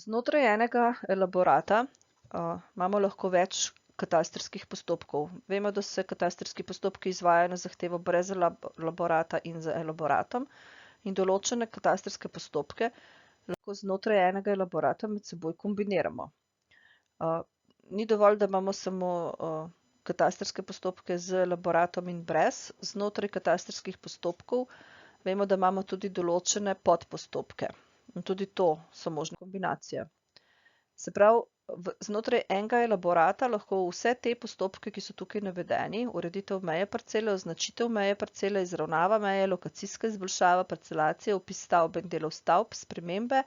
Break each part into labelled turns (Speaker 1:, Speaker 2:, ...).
Speaker 1: Znotraj enega elaborata imamo lahko več katastrskih postopkov. Vemo, da se katastrski postopki izvajajo na zahtevo brez elaborata in z elaboratom, in določene katastrske postopke lahko znotraj enega elaborata med seboj kombiniramo. Ni dovolj, da imamo samo katastrske postopke z elaboratom in brez. Znotraj katastrskih postopkov vemo, da imamo tudi določene podpostopke. In tudi to so možne kombinacije. Se pravi, znotraj enega elaborata lahko vse te postopke, ki so tukaj navedeni, ureditev meje parcele, označitev meje parcele, izravnava meje, lokacijska izboljšava, parcelacija, opis stavbe in delov stavb, spremembe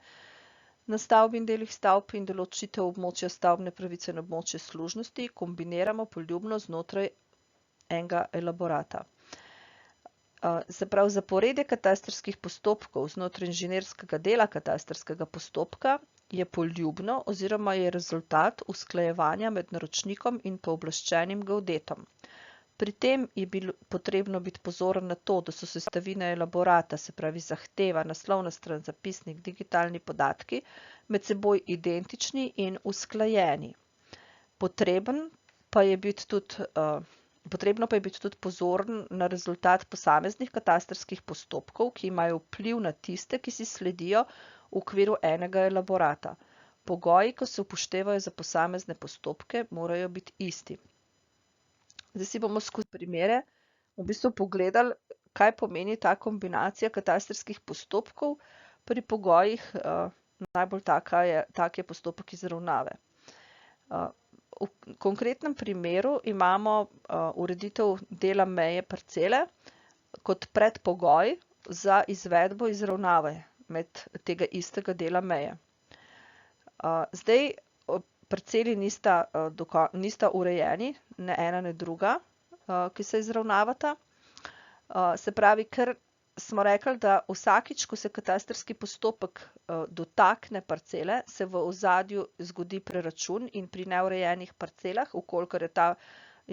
Speaker 1: na stavbi in delih stavb in določitev območja stavbne pravice in območje služnosti kombiniramo poljubno znotraj enega elaborata. Se pravi, zaporedje katastrskih postopkov znotraj inženirskega dela katastrskega postopka je poljubno oziroma je rezultat usklajevanja med naročnikom in pooblaščenim geodetom. Pri tem je bilo potrebno biti pozoren na to, da so sestavine elaborata, se pravi zahteva, naslovna stran, zapisnik, digitalni podatki, med seboj identični in usklajeni. Potrebno pa je biti tudi pozoren na rezultat posameznih katastrskih postopkov, ki imajo vpliv na tiste, ki si sledijo v okviru enega elaborata. Pogoji, ko se upoštevajo za posamezne postopke, morajo biti isti. Zdaj si bomo skozi primere v bistvu pogledali, kaj pomeni ta kombinacija katastrskih postopkov pri pogojih. Najbolj tak je postopek izravnave. V konkretnem primeru imamo ureditev dela meje parcele kot predpogoj za izvedbo izravnave med tega istega dela meje. Zdaj parceli nista urejeni, ne ena ne druga, ki se izravnavata. Se pravi, ker smo rekli, da vsakič, ko se katastrski postopek dotakne parcele, se v ozadju zgodi preračun in pri neurejenih parcelah, vkolikor je ta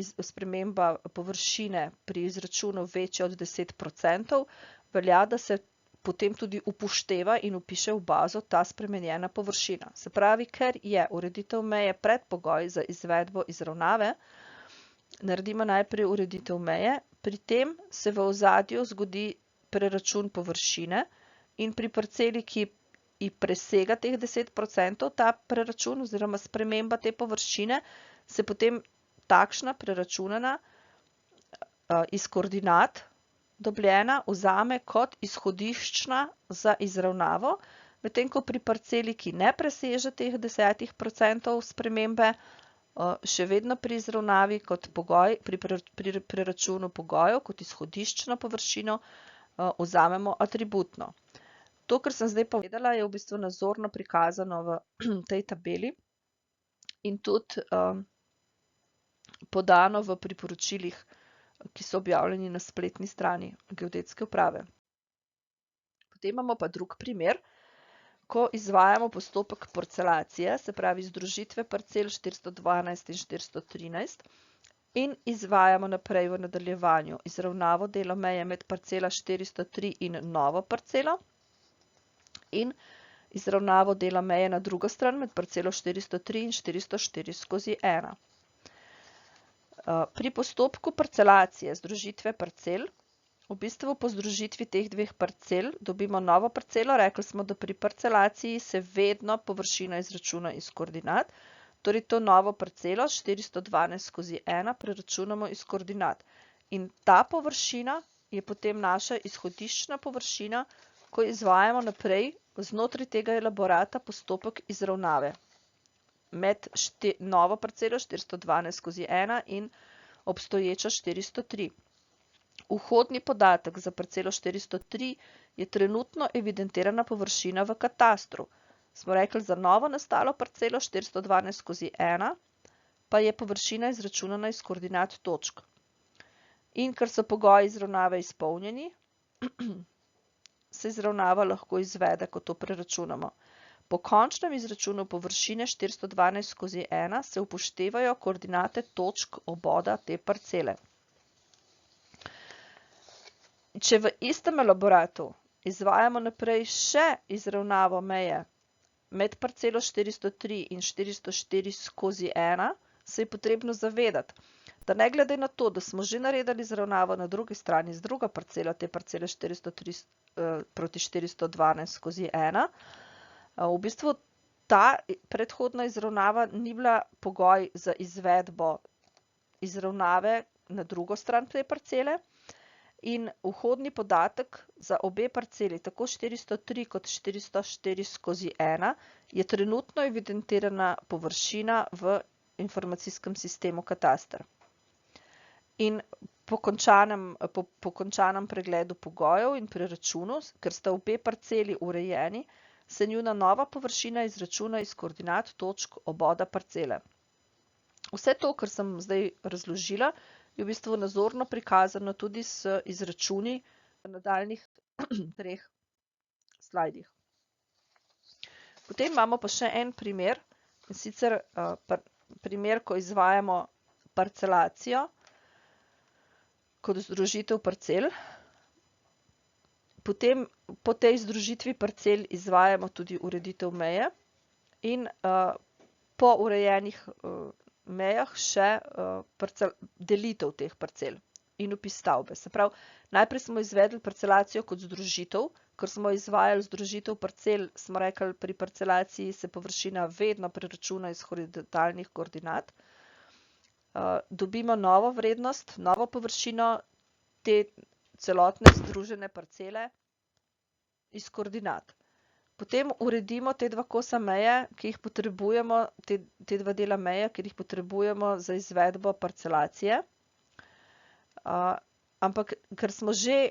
Speaker 1: sprememba površine pri izračunu večja od 10%, velja, da se potem tudi upošteva in vpiše v bazo ta spremenjena površina. Se pravi, ker je ureditev meje predpogoj za izvedbo izravnave, naredimo najprej ureditev meje, pri tem se v ozadju zgodi preračun površine in pri parceli, ki presega teh 10%, ta preračun oziroma sprememba te površine, se potem takšna preračunana iz koordinat dobljena vzame kot izhodiščna za izravnavo, medtem ko pri parceli, ki ne preseže teh 10% spremembe, še vedno pri izravnavi kot pogoj, pri preračunu pogojev kot izhodiščno površino vzamemo atributno. To, kar sem zdaj povedala, je v bistvu nazorno prikazano v tej tabeli in tudi podano v priporočilih, ki so objavljeni na spletni strani Geodetske uprave. Potem imamo pa drug primer, ko izvajamo postopek parcelacije, se pravi združitve parcel 412 in 413 in izvajamo naprej v nadaljevanju izravnavo dela meje med parcela 403 in novo parcelo in izravnavo dela meje na drugo stran med parcelo 403 in 404/1. Pri postopku parcelacije združitve parcel, v bistvu po združitvi teh dveh parcel dobimo novo parcelo. Rekli smo, da pri parcelaciji se vedno površina izračuna iz koordinat, torej to novo parcelo 412/1 preračunamo iz koordinat. In ta površina je potem naša izhodiščna površina, ko izvajamo naprej znotraj tega elaborata postopek izravnave med novo parcelo 412/1 in obstoječo 403. Vhodni podatek za parcelo 403 je trenutno evidentirana površina v katastru. Smo rekli, za novo nastalo parcelo 412/1 pa je površina izračunana iz koordinat točk. In ker so pogoji izravnave izpolnjeni, se izravnava lahko izvede, ko to preračunamo. Po končnem izračunu površine 412/1 se upoštevajo koordinate točk oboda te parcele. Če v istem elaboratu izvajamo naprej še izravnavo meje med parcelo 403 in 404 skozi 1 se je potrebno zavedati, da ne glede na to, da smo že naredili izravnavo na drugi strani z drugo parcelo te parcele 403 proti 412 skozi 1, v bistvu ta predhodna izravnava ni bila pogoj za izvedbo izravnave na drugo stran te parcele in vhodni podatek za obe parceli, tako 403 kot 404 skozi 1, je trenutno evidentirana površina v informacijskem sistemu kataster. In po končanem pregledu pogojev in preračunu, ker sta obe parceli urejeni, se njuna nova površina izračuna iz koordinat točk oboda parcele. Vse to, kar sem zdaj razložila, je v bistvu nazorno prikazano tudi s izračuni v nadaljnih 3 slajdih. Potem imamo pa še en primer, in sicer primer, ko izvajamo parcelacijo kot združitev parcel. Potem po tej združitvi parcel izvajamo tudi ureditev meje in po urejenih mejah še delitev teh parcel in vpis stavbe. Se pravi, najprej smo izvedli parcelacijo kot združitev, ker smo izvajali združitev parcel, smo rekli, pri parcelaciji se površina vedno preračuna iz horizontalnih koordinat. Dobimo novo vrednost, novo površino te celotne združene parcele iz koordinat. Potem uredimo te dva kosa meje, ki jih potrebujemo, te dva dela meje, ki jih potrebujemo za izvedbo parcelacije. Ampak ker smo že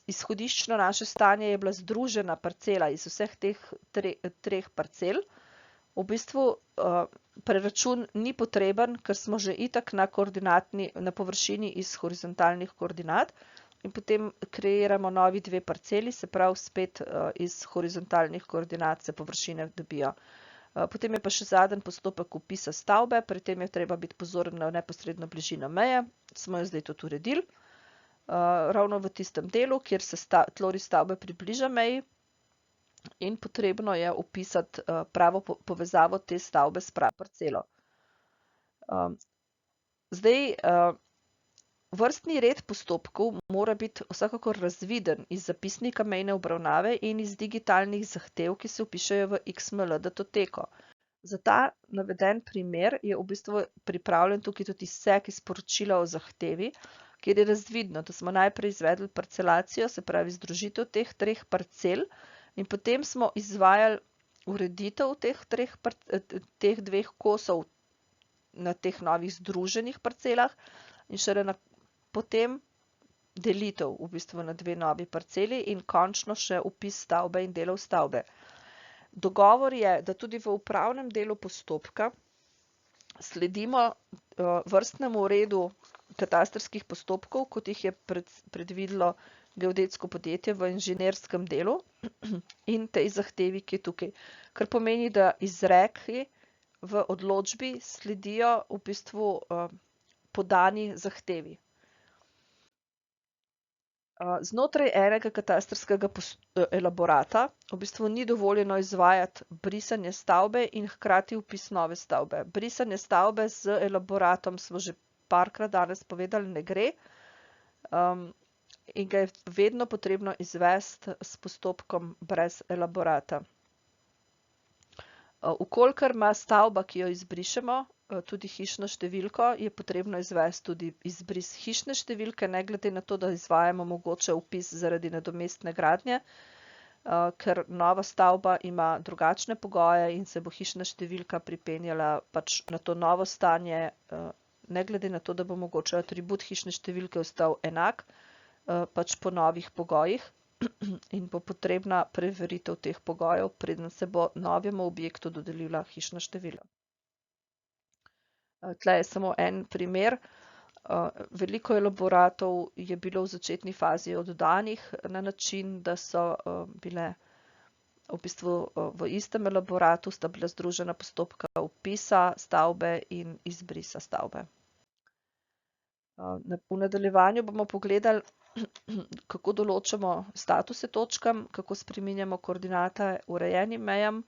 Speaker 1: izhodiščno naše stanje je bila združena parcela iz vseh teh treh parcel, v bistvu preračun ni potreben, ker smo že itak na površini iz horizontalnih koordinat in potem kreiramo novi dve parceli, se pravi spet iz horizontalnih koordinat se površine dobijo. Potem je pa še zadnji postopek vpisa stavbe, pri tem je treba biti pozoren na neposredno bližino meje, smo jo zdaj tudi uredili. Ravno v tistem delu, kjer se tloris stavbe približa meji in potrebno je vpisati pravo povezavo te stavbe s pravo parcelo. Zdaj, vrstni red postopkov mora biti vsekakor razviden iz zapisnika mejne obravnave in iz digitalnih zahtev, ki se vpišejo v XML datoteko. Za ta naveden primer je v bistvu pripravljen tukaj tudi izsek iz poročila o zahtevi, kjer je razvidno, da smo najprej izvedli parcelacijo, se pravi združitev teh treh parcel, in potem smo izvajali ureditev teh dveh kosov na teh novih združenih parcelah in šele potem delitev v bistvu na dve novi parceli in končno še vpis stavbe in delov stavbe. Dogovor je, da tudi v upravnem delu postopka sledimo vrstnemu redu katastrskih postopkov, kot jih je predvidelo geodetsko podjetje v inženirskem delu in tej zahtevi, ki je tukaj. Kar pomeni, da izreki v odločbi sledijo v bistvu podani zahtevi. Znotraj enega katastrskega elaborata v bistvu ni dovoljeno izvajati brisanje stavbe in hkrati vpis nove stavbe. Brisanje stavbe z elaboratom smo že parkrat danes povedali, ne gre in ga je vedno potrebno izvesti s postopkom brez elaborata. Vkolikor ima stavba, ki jo izbrišemo, tudi hišno številko, je potrebno izvesti tudi izbris hišne številke, ne glede na to, da izvajamo mogoče vpis zaradi nadomestne gradnje, ker nova stavba ima drugačne pogoje in se bo hišna številka pripenjala pač na to novo stanje, ne glede na to, da bo mogoče atribut hišne številke ostal enak, pač po novih pogojih in bo potrebna preveritev teh pogojev, preden se bo novemu objektu dodelila hišna števila. Tle je samo en primer. Veliko elaboratov je bilo v začetni fazi oddanih na način, da so bile v bistvu v istem elaboratu sta bila združena postopka vpisa stavbe in izbrisa stavbe. V nadaljevanju bomo pogledali, kako določamo statuse točkam, kako spreminjamo koordinate urejenim mejam,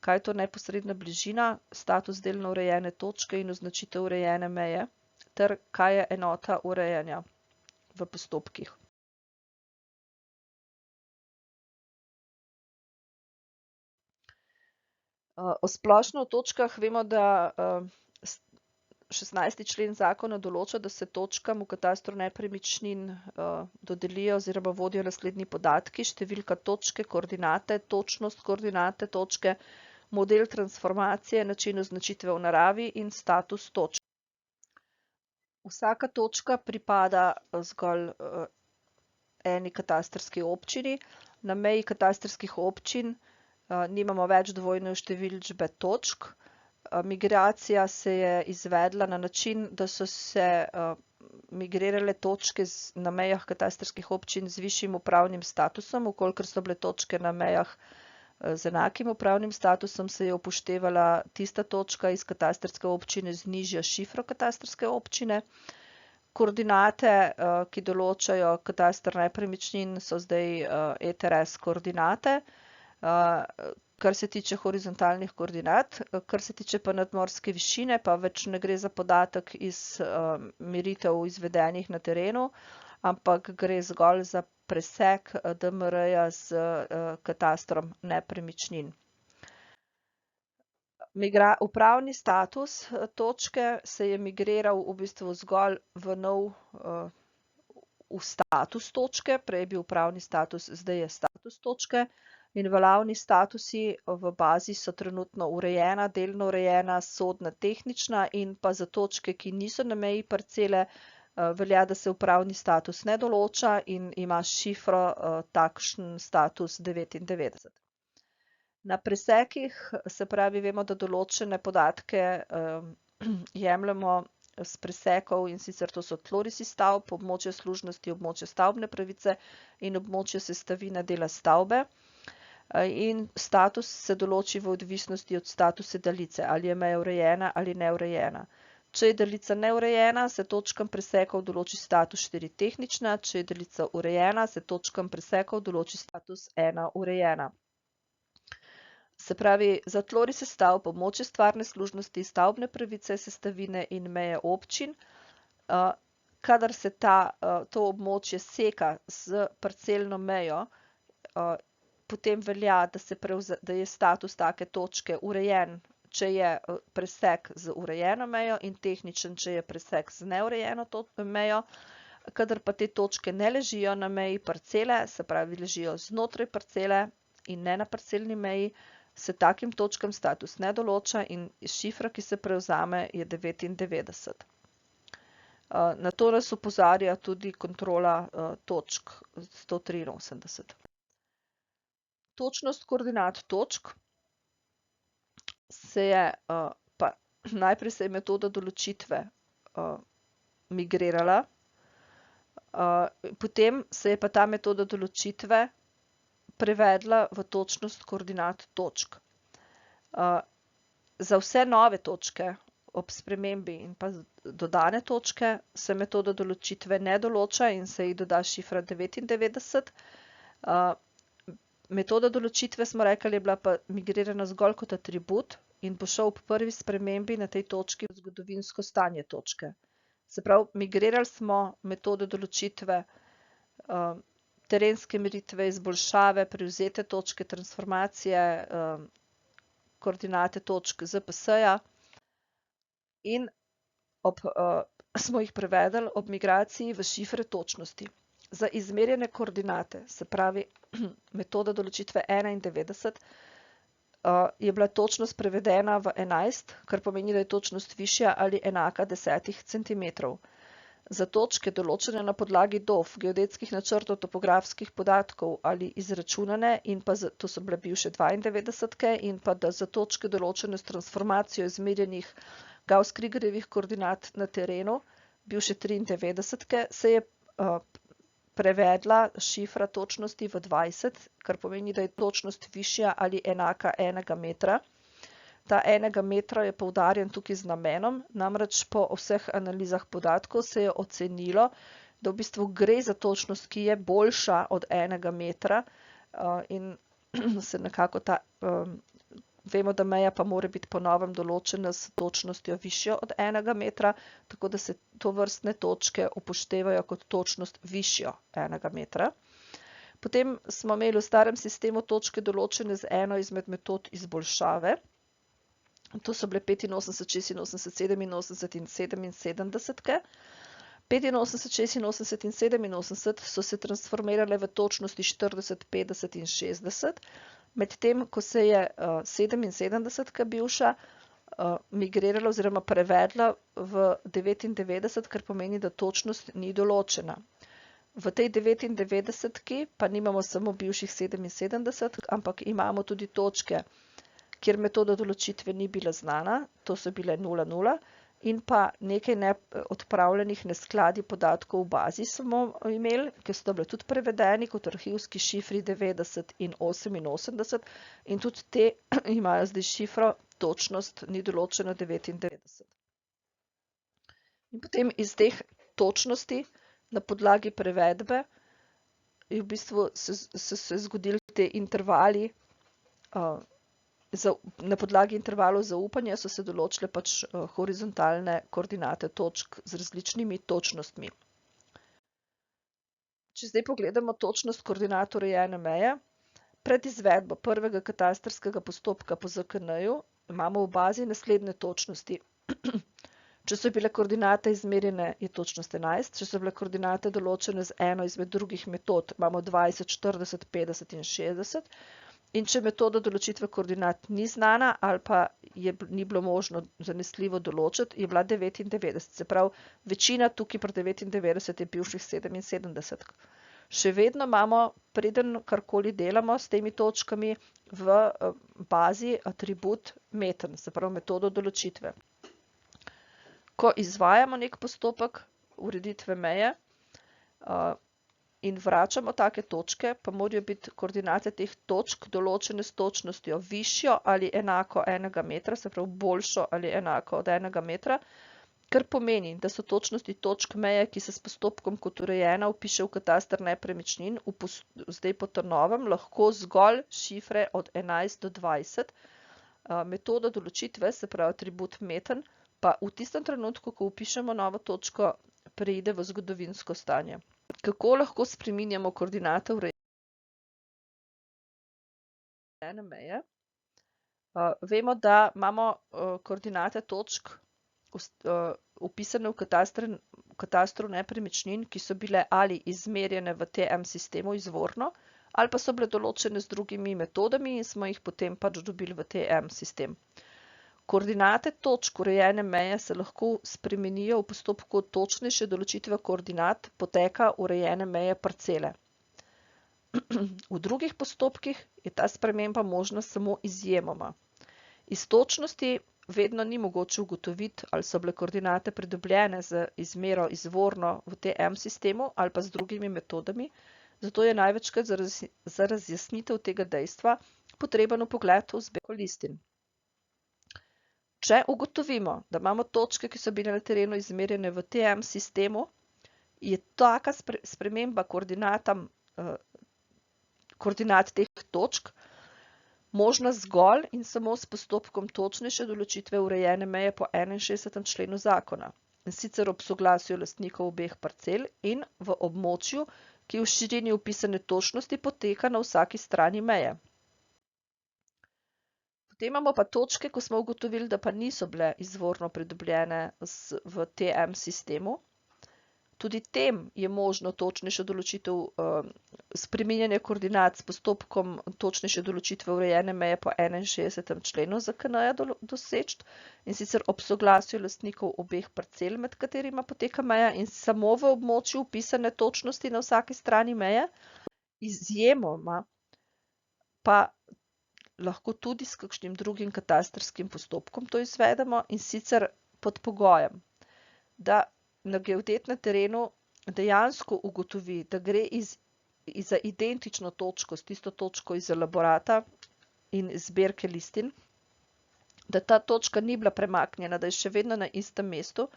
Speaker 1: kaj je to neposredna bližina, status delno urejene točke in označitev urejene meje, ter kaj je enota urejanja v postopkih. Splošno v točkah vemo, da 16. člen zakona določa, da se točkam v katastru nepremičnin dodelijo oziroma vodijo naslednji podatki: številka točke, koordinate, točnost koordinate točke, model transformacije, način označitve v naravi in status točk. Vsaka točka pripada zgolj eni katastrski občini. Na meji katastrskih občin nimamo več dvojne številčbe točk. Migracija se je izvedla na način, da so se migrirale točke na mejah katastrskih občin z višjim upravnim statusom. Vkolikor so bile točke na mejah z enakim upravnim statusom, se je upoštevala tista točka iz katastrske občine z nižjo šifro katastrske občine. Koordinate, ki določajo katastar nepremičnin, so zdaj ETRS koordinate, kar se tiče horizontalnih koordinat. Kar se tiče pa nadmorske višine, pa več ne gre za podatek iz meritev izvedenih na terenu, ampak gre zgolj za presek DMR-ja z katastrom nepremičnin. Upravni status točke se je migriral v bistvu zgolj v status točke, prej je bil upravni status, zdaj je status točke. In veljavni statusi v bazi so trenutno urejena, delno urejena, sodna, tehnična, in pa za točke, ki niso na meji parcele, velja, da se upravni status ne določa in ima šifro takšen status 99. Na presekih, se pravi, vemo, da določene podatke jemljemo s presekov, in sicer to so tlorisi stavb, območje služnosti, območje stavbne pravice in območje sestavine dela stavbe. In status se določi v odvisnosti od statusa daljice, ali je meja urejena ali neurejena. Če je daljica neurejena, se točkam presekov določi status 4 tehnična, če je daljica urejena, se točkam presekov določi status 1 urejena. Se pravi, za tlorise stavb, območje stvarne služnosti, stavbne pravice, sestavine in meje občin, kadar se to območje seka z parcelno mejo, potem velja, da je status take točke urejen, če je presek z urejeno mejo, in tehničen, če je presek z neurejeno mejo. Kadar pa te točke ne ležijo na meji parcele, se pravi, ležijo znotraj parcele in ne na parcelni meji, se takim točkam status ne določa in šifra, ki se prevzame, je 99. Na to nas opozarja tudi kontrola točk 183. Točnost koordinat točk najprej se je metoda določitve migrirala, potem se je pa ta metoda določitve prevedla v točnost koordinat točk. Za vse nove točke ob spremembi in pa dodane točke se metoda določitve ne določa in se ji doda šifra 99. Metoda določitve, smo rekli, je bila pa migrirana zgolj kot atribut in bo šel ob prvi spremembi na tej točki v zgodovinsko stanje točke. Se pravi, migrirali smo metode določitve, terenske meritve, izboljšave, privzete točke, transformacije, koordinate točk ZPS-ja in smo jih prevedli ob migraciji v šifre točnosti. Za izmerjene koordinate, se pravi metoda določitve 91, je bila točnost prevedena v 11, kar pomeni, da je točnost višja ali enaka 10 centimetrov. Za točke, določene na podlagi DOF, geodetskih načrtov, topografskih podatkov ali izračunane, in pa to so bile bivše 92, in pa da za točke, določene s transformacijo izmerjenih Gauss-Krügerjevih koordinat na terenu, bivše 93, se je prevedla šifra točnosti v 20, kar pomeni, da je točnost višja ali enaka 1 metra. Ta 1 metra je poudarjen tukaj z namenom, namreč po vseh analizah podatkov se je ocenilo, da v bistvu gre za točnost, ki je boljša od 1 metra in se nekako vemo, da meja pa mora biti po novem določena s točnostjo višjo od 1 metra, tako da se tovrstne točke upoštevajo kot točnost višjo 1 metra. Potem smo imeli v starem sistemu točke določene z eno izmed metod izboljšave. To so bile 85, 86, 87 in 77. 85, 86 in 87 so se transformirale v točnosti 40, 50 in 60, medtem ko se je 77 bivša migrirala oziroma prevedla v 99, kar pomeni, da točnost ni določena. V tej 99 pa nimamo samo bivših 77, ampak imamo tudi točke, kjer metoda določitve ni bila znana, to so bile 00, in pa nekaj neodpravljenih neskladij podatkov v bazi smo imeli, ki so bile tudi prevedeni kot arhivski šifri 90 in 88 in tudi te imajo zdaj šifro točnost ni določena 99. In potem iz teh točnosti na podlagi prevedbe je v bistvu se zgodili te intervali, na podlagi intervalov zaupanja so se določile pač horizontalne koordinate točk z različnimi točnostmi. Če zdaj pogledamo točnost koordinat urejene meje, pred izvedbo prvega katastrskega postopka po ZKN-ju imamo v bazi naslednje točnosti. Če so bile koordinate izmerjene, je točnost 11, če so bile koordinate določene z eno izmed drugih metod, imamo 20, 40, 50 in 60. In če metoda določitve koordinat ni znana ali pa ni bilo možno zanesljivo določiti, je bila 99. Se pravi, večina tukaj pri 99 je bivših 77. Še vedno imamo, preden karkoli delamo s temi točkami, v bazi atribut meten, se pravi metodo določitve. Ko izvajamo nek postopek ureditve meje in vračamo take točke, pa morajo biti koordinate teh točk določene s točnostjo višjo ali enako 1 metra, se pravi boljšo ali enako od 1 metra, kar pomeni, da so točnosti točk meje, ki se s postopkom kot urejena vpiše v kataster nepremičnin, zdaj po novem lahko zgolj šifre od 11 do 20. Metoda določitve, se pravi atribut meten, pa v tistem trenutku, ko vpišemo novo točko, preide v zgodovinsko stanje. Kako lahko spreminjamo koordinate urejene meje? Vemo, da imamo koordinate točk vpisane v katastru nepremičnin, ki so bile ali izmerjene v TM sistemu izvorno, ali pa so bile določene z drugimi metodami in smo jih potem pač dobili v TM sistem. Koordinate točk urejene meje se lahko spremenijo v postopku točnejše določitve koordinat poteka urejene meje parcele. V drugih postopkih je ta sprememba možna samo izjemoma. Iz točnosti vedno ni mogoče ugotoviti, ali so bile koordinate pridobljene z izmero izvorno v TM sistemu ali pa z drugimi metodami, zato je največkrat za razjasnitev tega dejstva potreben vpogled v zbirko listin. Če ugotovimo, da imamo točke, ki so bile na terenu izmerjene v TM sistemu, je taka sprememba koordinat teh točk možna zgolj in samo s postopkom točnejše določitve urejene meje po 61. členu zakona, in sicer ob soglasju lastnikov obeh parcel in v območju, ki v širini vpisane točnosti poteka na vsaki strani meje. Potem imamo pa točke, ko smo ugotovili, da pa niso bile izvorno pridobljene v TM sistemu. Tudi tem je možno točnejšo določitev spreminjanja koordinat s postopkom točnejše določitve urejene meje po 61. členu ZKN-ja doseči, in sicer ob soglasju lastnikov obeh parcel, med katerima poteka meja, in samo v območju vpisane točnosti na vsaki strani meje. Izjemoma pa lahko tudi s kakšnim drugim katastrskim postopkom to izvedemo, in sicer pod pogojem, da na geodet na terenu dejansko ugotovi, da gre za identično točko s tisto točko iz elaborata in zbirke listin, da ta točka ni bila premaknjena, da je še vedno na istem mestu.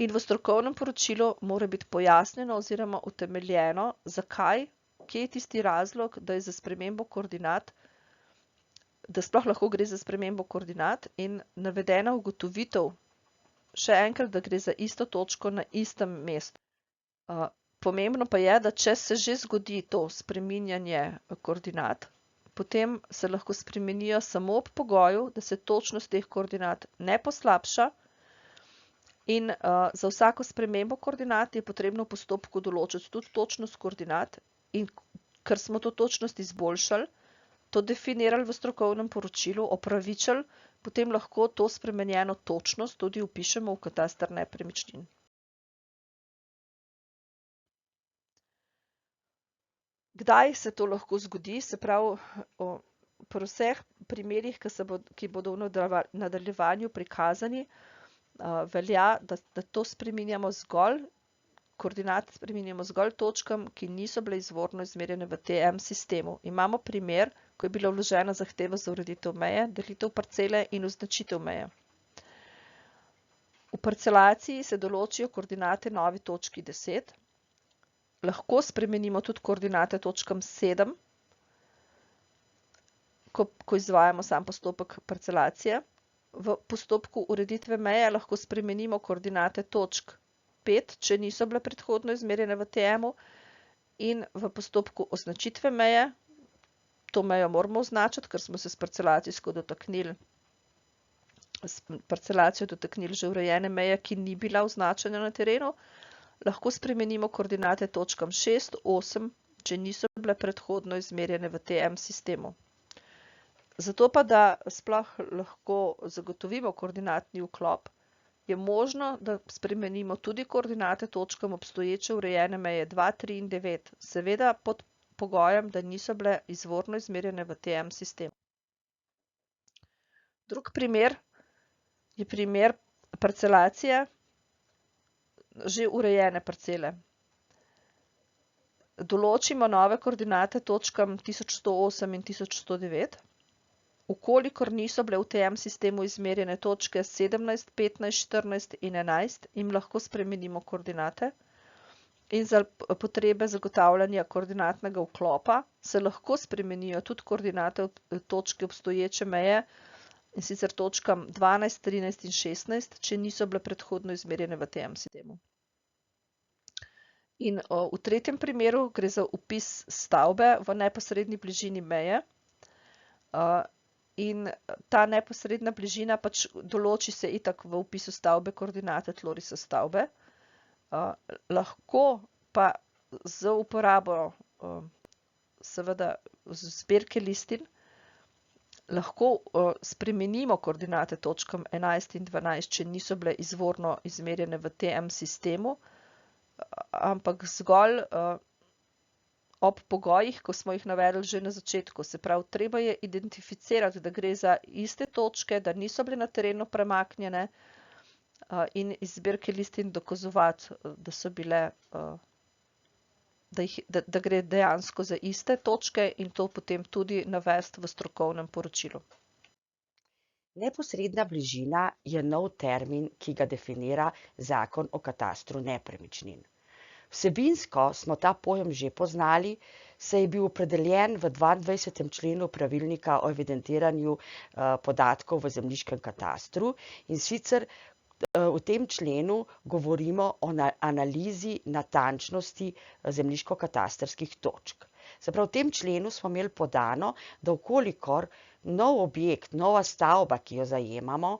Speaker 1: In v strokovnem poročilu mora biti pojasnjeno oziroma utemeljeno, zakaj, kje je tisti razlog, da je za spremembo koordinat, da sploh lahko gre za spremembo koordinat in navedena ugotovitev, še enkrat, da gre za isto točko na istem mestu. Pomembno pa je, da če se že zgodi to spreminjanje koordinat, potem se lahko spremenijo samo ob pogoju, da se točnost teh koordinat ne poslabša in za vsako spremembo koordinat je potrebno v postopku določiti tudi točnost koordinat in ker smo to točnost izboljšali, to definirali v strokovnem poročilu, opravičili, potem lahko to spremenjeno točnost tudi vpišemo v kataster nepremičnin. Kdaj se to lahko zgodi? Se pravi, pri vseh primerih, ki bodo v nadaljevanju prikazani, velja, da to spreminjamo zgolj, koordinate spreminjamo zgolj točkam, ki niso bile izvorno izmerjene v TM sistemu. Imamo primer, ko je bila vložena zahteva za ureditev meje, delitev parcele in označitev meje. V parcelaciji se določijo koordinate novi točki 10. Lahko spremenimo tudi koordinate točkam 7, ko izvajamo sam postopek parcelacije. V postopku ureditve meje lahko spremenimo koordinate točk 5, če niso bile predhodno izmerjene v TM-u, in v postopku označitve meje, to mejo moramo označiti, ker smo se s parcelacijo dotaknili že urejene meje, ki ni bila označena na terenu, lahko spremenimo koordinate točkam 6, 8, če niso bile predhodno izmerjene v TM sistemu. Zato pa, da sploh lahko zagotovimo koordinatni vklop, je možno, da spremenimo tudi koordinate točkam obstoječe urejene meje 2, 3 in 9, seveda pod pogojem, da niso bile izvorno izmerjene v TM sistemu. Drug primer je primer parcelacije že urejene parcele. Določimo nove koordinate točkam 1108 in 1109. Ukolikor niso bile v TM sistemu izmerjene točke 17, 15, 14 in 11, jim lahko spremenimo koordinate. In za potrebe zagotavljanja koordinatnega vklopa se lahko spremenijo tudi koordinate točke obstoječe meje, in sicer točkam 12, 13 in 16, če niso bile predhodno izmerjene v TM sistemu. In v tretjem primeru gre za vpis stavbe v neposredni bližini meje. In ta neposredna bližina pač določi se itak v vpisu stavbe koordinate tlorisa stavbe. Lahko pa z uporabo seveda zbirke listin lahko spremenimo koordinate točkam 11 in 12, če niso bile izvorno izmerjene v TM sistemu, ampak zgolj ob pogojih, ko smo jih navedli že na začetku. Se pravi, treba je identificirati, da gre za iste točke, da niso bile na terenu premaknjene in iz zbirke listin dokazovati, da so bile, da gre dejansko za iste točke in to potem tudi navesti v strokovnem poročilu.
Speaker 2: Neposredna bližina je nov termin, ki ga definira Zakon o katastru nepremičnin. Vsebinsko smo ta pojem že poznali, saj je bil opredeljen v 22. členu pravilnika o evidentiranju podatkov v zemljiškem katastru, in sicer v tem členu govorimo o analizi natančnosti zemljiško-katastrskih točk. Se pravi, v tem členu smo imeli podano, da ukolikor nov objekt, nova stavba, ki jo zajemamo,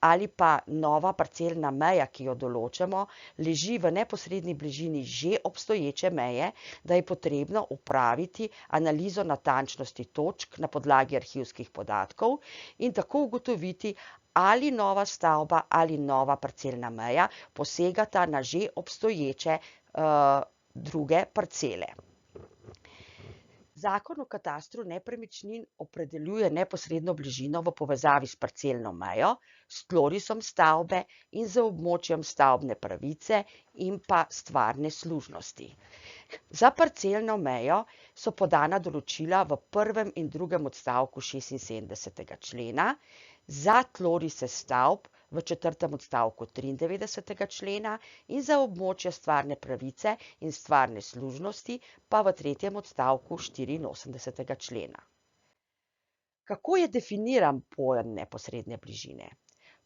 Speaker 2: ali pa nova parcelna meja, ki jo določamo, leži v neposredni bližini že obstoječe meje, da je potrebno opraviti analizo natančnosti točk na podlagi arhivskih podatkov in tako ugotoviti, ali nova stavba ali nova parcelna meja posegata na že obstoječe druge parcele. Zakon o katastru nepremičnin opredeljuje neposredno bližino v povezavi s parcelno mejo, s tlorisom stavbe in z območjem stavbne pravice in pa stvarne služnosti. Za parcelno mejo so podana določila v prvem in drugem odstavku 76. člena, za tlorise stavb v 4. odstavku 93. člena in za območja stvarne pravice in stvarne služnosti pa v 3. odstavku 84. člena. Kako je definiran pojem neposredne bližine?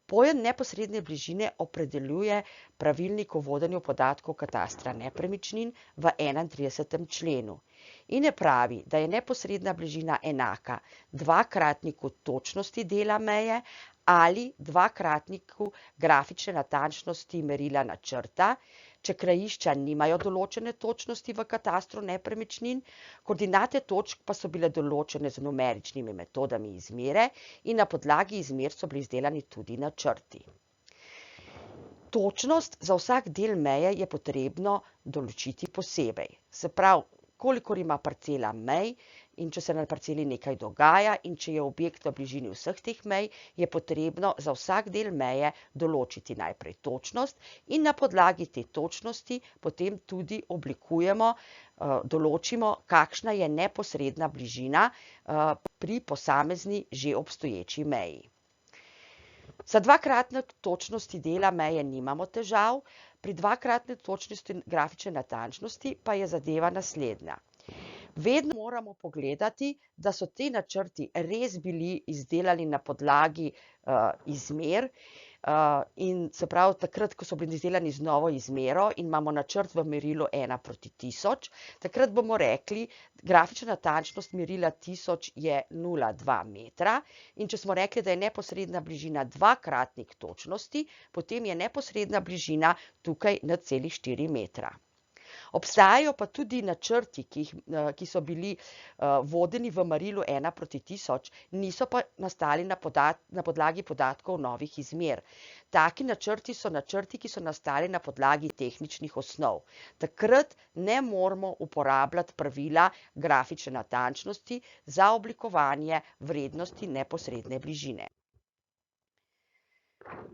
Speaker 2: Pojem neposredne bližine opredeljuje pravilnik o vodenju podatkov katastra nepremičnin v 31. členu in ne pravi, da je neposredna bližina enaka dvakratniku točnosti dela meje ali dvakratniku grafične natančnosti merila načrta, če krajišča nimajo določene točnosti v katastru nepremičnin, koordinate točk pa so bile določene z numeričnimi metodami izmere in na podlagi izmer so bili izdelani tudi načrti. Točnost za vsak del meje je potrebno določiti posebej. Se pravi, kolikor ima parcela mej in če se na parceli nekaj dogaja in če je objekt v bližini vseh teh mej, je potrebno za vsak del meje določiti najprej točnost in na podlagi te točnosti potem tudi oblikujemo, določimo, kakšna je neposredna bližina pri posamezni že obstoječi meji. Za dvakratnik točnosti dela meje nimamo težav, pri dvakratni točnosti grafične natančnosti pa je zadeva naslednja. Vedno moramo pogledati, da so ti načrti res bili izdelani na podlagi izmer in se pravi takrat, ko so bili izdelani z novo izmero in imamo načrt v merilu 1:1000, takrat bomo rekli, grafična natančnost merila 1000 je 0,2 metra in če smo rekli, da je neposredna bližina dvakratnik točnosti, potem je neposredna bližina tukaj 0,4 metra. Obstajajo pa tudi načrti, ki so bili vodeni v merilu 1:1000, niso pa nastali na podlagi podatkov novih izmer. Taki načrti, ki so nastali na podlagi tehničnih osnov. Takrat ne moramo uporabljati pravila grafične natančnosti za oblikovanje vrednosti neposredne bližine.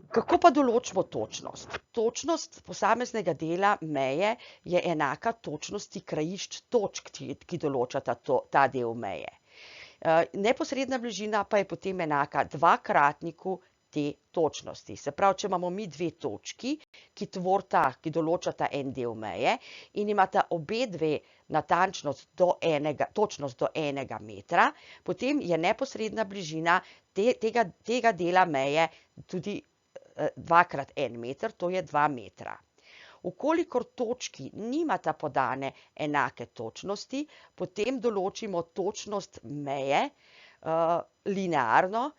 Speaker 2: Kako pa določimo točnost? Točnost posameznega dela meje je enaka točnosti krajišč točk, ki določata ta del meje. Neposredna bližina pa je potem enaka dvakratniku te točnosti. Se pravi, če imamo mi dve točki, ki določata en del meje in imata obe dve točnost do 1 metra, potem je neposredna bližina tega dela meje tudi 2x1 meter, to je 2 metra. Vkolikor točki nimata podane enake točnosti, potem določimo točnost meje linearno.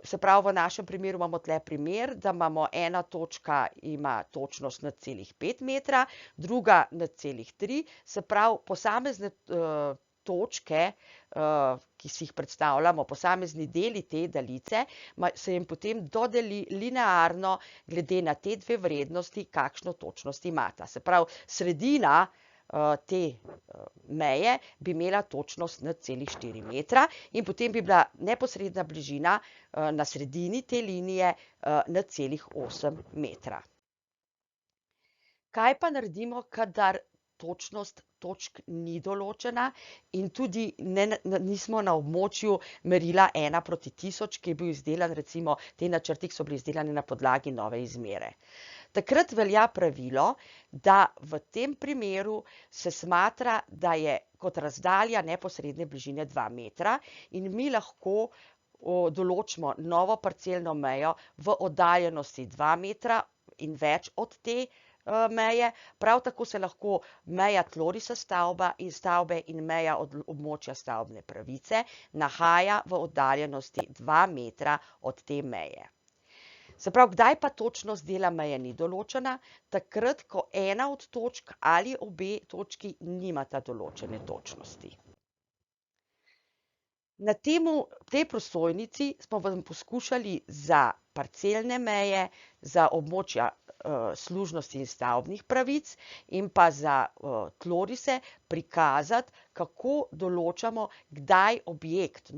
Speaker 2: Se pravi, v našem primeru imamo tle primer, da imamo ena točka ima točnost 0,5 metra, druga 0,3, se pravi, posamezne točke, ki si jih predstavljamo, posamezni deli te daljice, se jim potem dodeli linearno glede na te dve vrednosti, kakšno točnost imata. Se pravi, sredina te meje bi imela točnost 0,4 metra in potem bi bila neposredna bližina na sredini te linije 0,8 metra. Kaj pa naredimo, kadar točnost točk ni določena in tudi nismo na območju merila 1:1000, ki je bil izdelan, recimo te načrti, ki so bili izdelani na podlagi nove izmere. Takrat velja pravilo, da v tem primeru se smatra, da je kot razdalja neposredne bližine 2 metra in mi lahko določimo novo parcelno mejo v oddaljenosti 2 metra in več od te meje. Prav tako se lahko meja tlorisa stavbe in meja območja stavbne pravice nahaja v oddaljenosti 2 metra od te meje. Se pravi, kdaj pa točnost dela meje ni določena? Takrat, ko ena od točk ali obe točki nimata določene točnosti. Na tej prosojnici smo vam poskušali za parcelne meje, za območja služnosti in stavbnih pravic in pa za tlorise prikazati, kako določamo, kdaj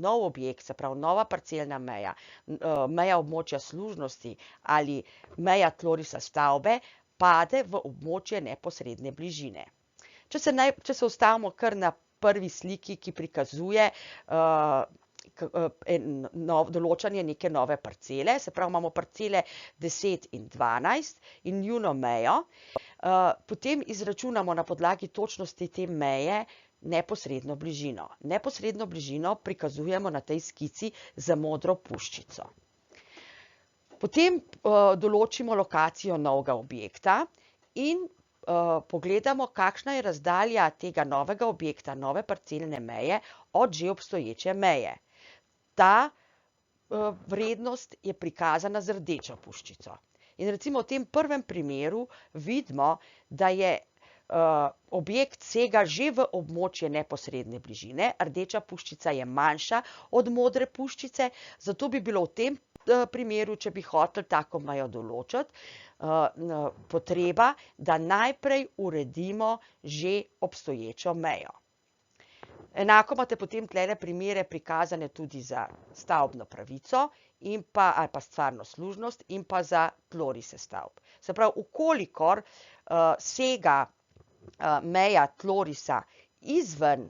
Speaker 2: nov objekt, se pravi nova parcelna meja, meja območja služnosti ali meja tlorisa stavbe pade v območje neposredne bližine. Če se ustavimo kar na prvi sliki, ki prikazuje določanje neke nove parcele, se pravi, imamo parcele 10 in 12 in njuno mejo. Potem izračunamo na podlagi točnosti te meje neposredno bližino. Neposredno bližino prikazujemo na tej skici z modro puščico. Potem določimo lokacijo novega objekta in pogledamo, kakšna je razdalja tega novega objekta, nove parcelne meje od že obstoječe meje. Ta vrednost je prikazana z rdečo puščico. In recimo v tem prvem primeru vidimo, da je objekt sega že v območje neposredne bližine, rdeča puščica je manjša od modre puščice, zato bi bilo v tem primeru, če bi hoteli tako mejo določiti, potreba, da najprej uredimo že obstoječo mejo. Enako imate potem tlele primere prikazane tudi za stavbno pravico in ali pa stvarno služnost in pa za tlorise stavb. Se pravi, ukolikor sega meja tlorisa izven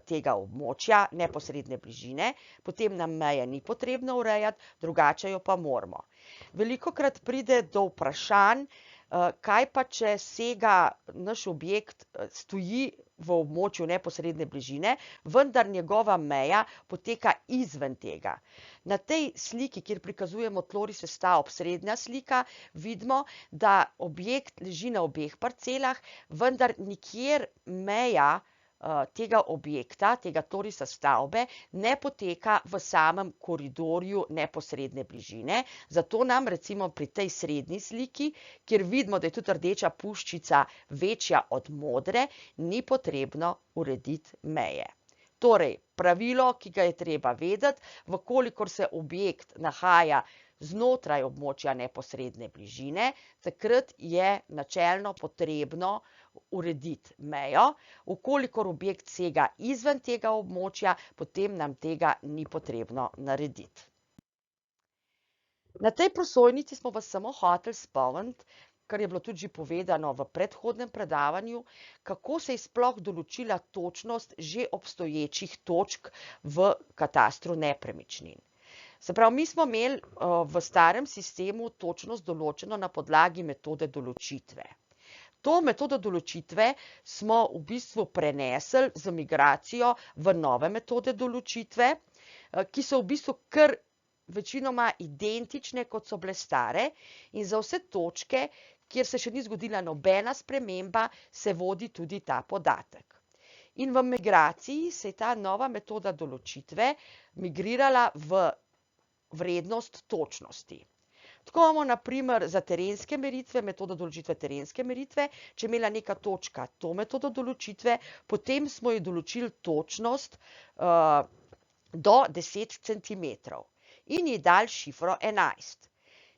Speaker 2: tega območja neposredne bližine, potem nam meje ni potrebno urejati, drugače jo pa moramo. Velikokrat pride do vprašanj, kaj pa če sega naš objekt stoji v območju neposredne bližine, vendar njegova meja poteka izven tega. Na tej sliki, kjer prikazujemo tlorise stavb, srednja slika, vidimo, da objekt leži na obeh parcelah, vendar nikjer meja tega objekta, tega tlorisa stavbe, ne poteka v samem koridorju neposredne bližine. Zato nam recimo pri tej srednji sliki, kjer vidimo, da je tudi rdeča puščica večja od modre, ni potrebno urediti meje. Torej, pravilo, ki ga je treba vedeti, vkolikor se objekt nahaja znotraj območja neposredne bližine, takrat je načelno potrebno urediti mejo. Vkolikor objekt sega izven tega območja, potem nam tega ni potrebno narediti. Na tej prosojnici smo vas samo hoteli spomniti, kar je bilo tudi že povedano v predhodnem predavanju, kako se je sploh določila točnost že obstoječih točk v katastru nepremičnin. Se pravi, mi smo imeli v starem sistemu točnost določeno na podlagi metode določitve. To metodo določitve smo v bistvu prenesli z migracijo v nove metode določitve, ki so v bistvu kar večinoma identične, kot so bile stare, in za vse točke, kjer se še ni zgodila nobena sprememba, se vodi tudi ta podatek. In v migraciji se je ta nova metoda določitve migrirala v vrednost točnosti. Tako imamo na primer za terenske meritve, metodo določitve terenske meritve, če je imela neka točka to metodo določitve, potem smo ji določili točnost do 10 centimetrov in ji dali šifro 11.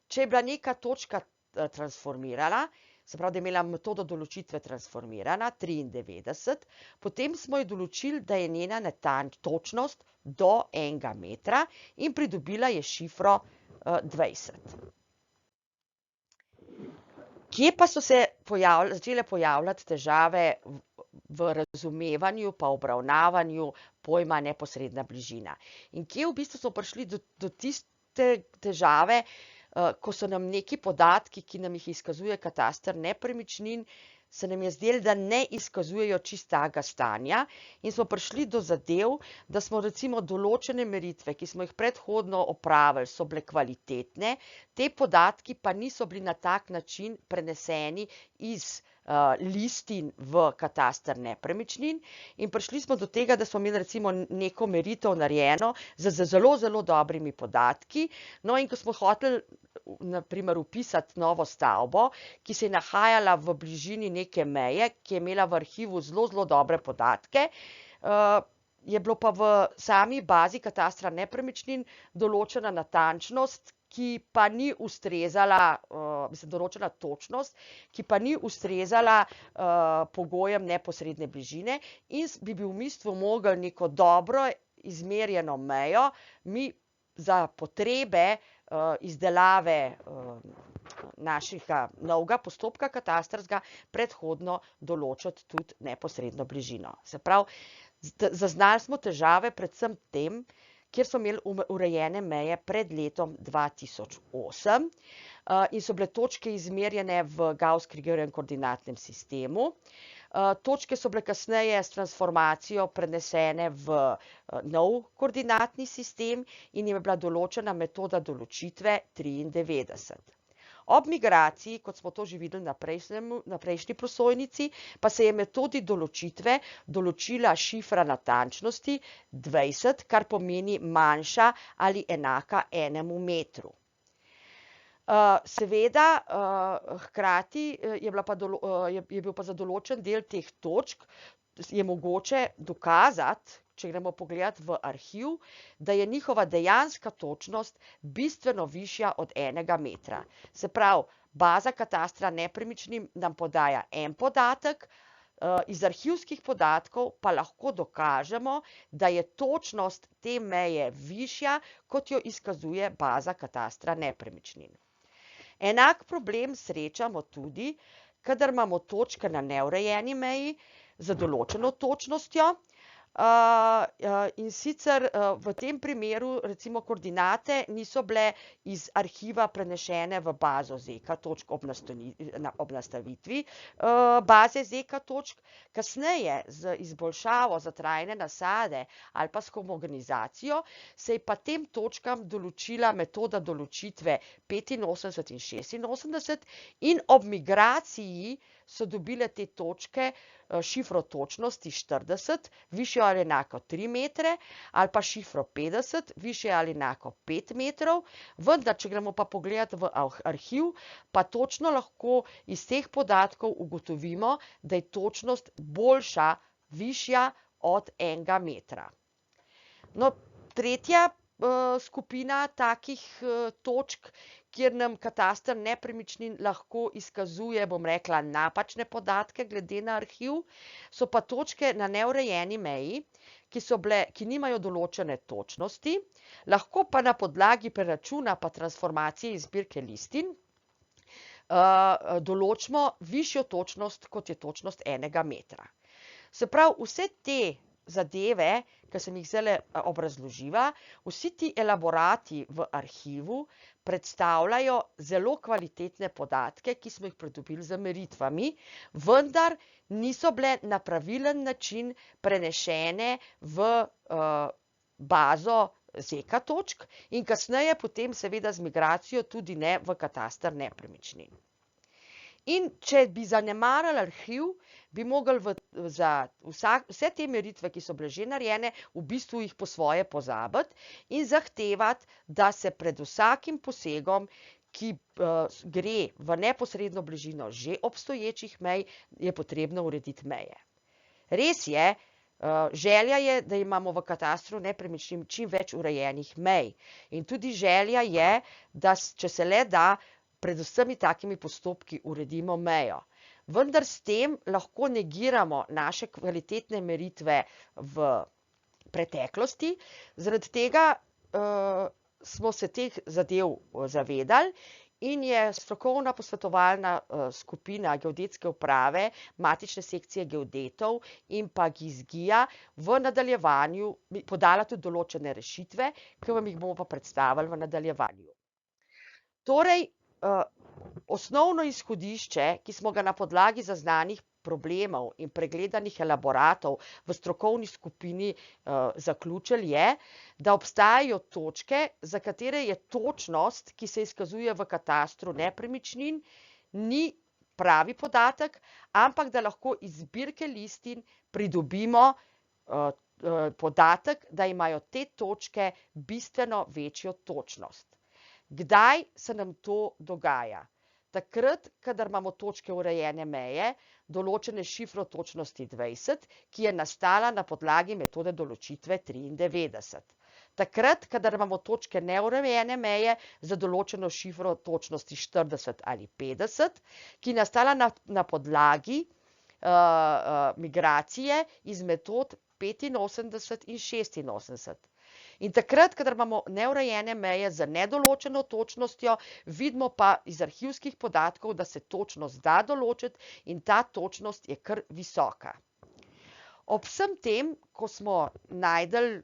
Speaker 2: Če je bila neka točka transformirana, se pravi, da je imela metodo določitve transformirana 93, potem smo ji določili, da je njena točnost do 1 metra in pridobila je šifro 20. Kje pa so se začele pojavljati težave v razumevanju pa obravnavanju pojma neposredna bližina? In kje v bistvu smo prišli do tiste težave, ko so nam neki podatki, ki nam jih izkazuje kataster nepremičnin, se nam je zdelo, da ne izkazujejo čistega stanja in smo prišli do zadev, da smo recimo določene meritve, ki smo jih predhodno opravili, so bile kvalitetne, te podatki pa niso bili na tak način preneseni iz listin v kataster nepremičnin in prišli smo do tega, da smo imeli recimo neko meritev narejeno z zelo, zelo dobrimi podatki. No, in ko smo hoteli na primer vpisati novo stavbo, ki se je nahajala v bližini neke meje, ki je imela v arhivu zelo, zelo dobre podatke, je bilo pa v sami bazi katastra nepremičnin določena natančnost, ki pa ni ustrezala, določena točnost, ki pa ni ustrezala pogojem neposredne bližine in bi v bistvu mogli neko dobro izmerjeno mejo mi za potrebe izdelave našega novega postopka katastrskega predhodno določiti tudi neposredno bližino. Se pravi, zaznali smo težave predvsem tem, kjer so imeli urejene meje pred letom 2008 in so bile točke izmerjene v Gauss-Krügerjevem koordinatnem sistemu. Točke so bile kasneje s transformacijo prenesene v nov koordinatni sistem in jim je bila določena metoda določitve 93. Ob migraciji, kot smo to že videli na prejšnji prosojnici, pa se je metodi določitve določila šifra natančnosti 20, kar pomeni manjša ali enaka 1 metru. Seveda, hkrati je bil pa za določen del teh točk je mogoče dokazati, če gremo pogledat v arhiv, da je njihova dejanska točnost bistveno višja od 1 metra. Se pravi, baza katastra nepremičnin nam podaja en podatek, iz arhivskih podatkov pa lahko dokažemo, da je točnost te meje višja, kot jo izkazuje baza katastra nepremičnin. Enak problem srečamo tudi, kadar imamo točke na neurejeni meji z določeno točnostjo. In sicer v tem primeru recimo koordinate niso bile iz arhiva prenešene v bazo ZK točk ob nastavitvi baze ZK točk. Kasneje z izboljšavo za trajne nasade ali pa s homogenizacijo se je pa tem točkam določila metoda določitve 85 in 86 in ob migraciji so dobile te točke šifro točnosti 40, višjo ali enako 3 metre, ali pa šifro 50, višje ali enako 5 metrov, vendar, če gremo pa pogledati v arhiv, pa točno lahko iz teh podatkov ugotovimo, da je točnost boljša, višja od 1 metra. No, tretja skupina takih točk, kjer nam kataster nepremičnin lahko izkazuje, bom rekla, napačne podatke glede na arhiv, so pa točke na neurejeni meji, ki nimajo določene točnosti, lahko pa na podlagi preračuna pa transformacije iz zbirke listin določimo višjo točnost, kot je točnost 1 metra. Se pravi, vse te zadeve, ki sem jih zdaj obrazložila, vsi ti elaborati v arhivu predstavljajo zelo kvalitetne podatke, ki smo jih pridobili z meritvami, vendar niso bile na pravilen način prenešene v bazo ZK točk in kasneje potem seveda z migracijo tudi ne v kataster nepremičnin. In če bi zanemarili arhiv, bi mogli za vse te meritve, ki so bile že narejene, v bistvu jih po svoje pozabiti in zahtevati, da se pred vsakim posegom, ki gre v neposredno bližino že obstoječih mej, je potrebno urediti meje. Res je, želja je, da imamo v katastru nepremičnin čim več urejenih mej. In tudi želja je, da če se le da, pred vsemi takimi postopki uredimo mejo. Vendar s tem lahko negiramo naše kvalitetne meritve v preteklosti. Zaradi tega smo se teh zadev zavedali in je strokovna posvetovalna skupina Geodetske uprave, matične sekcije geodetov in pa GIZ-GIA v nadaljevanju podala tudi določene rešitve, ki vam jih bomo pa predstavili v nadaljevanju. Torej, osnovno izhodišče, ki smo ga na podlagi zaznanih problemov in pregledanih elaboratov v strokovni skupini zaključili je, da obstajajo točke, za katere je točnost, ki se izkazuje v katastru nepremičnin, ni pravi podatek, ampak da lahko iz zbirke listin pridobimo podatek, da imajo te točke bistveno večjo točnost. Kdaj se nam to dogaja? Takrat, kadar imamo točke urejene meje, določene šifro točnosti 20, ki je nastala na podlagi metode določitve 93. Takrat, kadar imamo točke neurejene meje za določeno šifro točnosti 40 ali 50, ki je nastala na podlagi migracije iz metod 85 in 86. In takrat, kadar imamo neurejene meje z nedoločeno točnostjo, vidimo pa iz arhivskih podatkov, da se točnost da določiti in ta točnost je kar visoka. Ob vsem tem, ko smo našli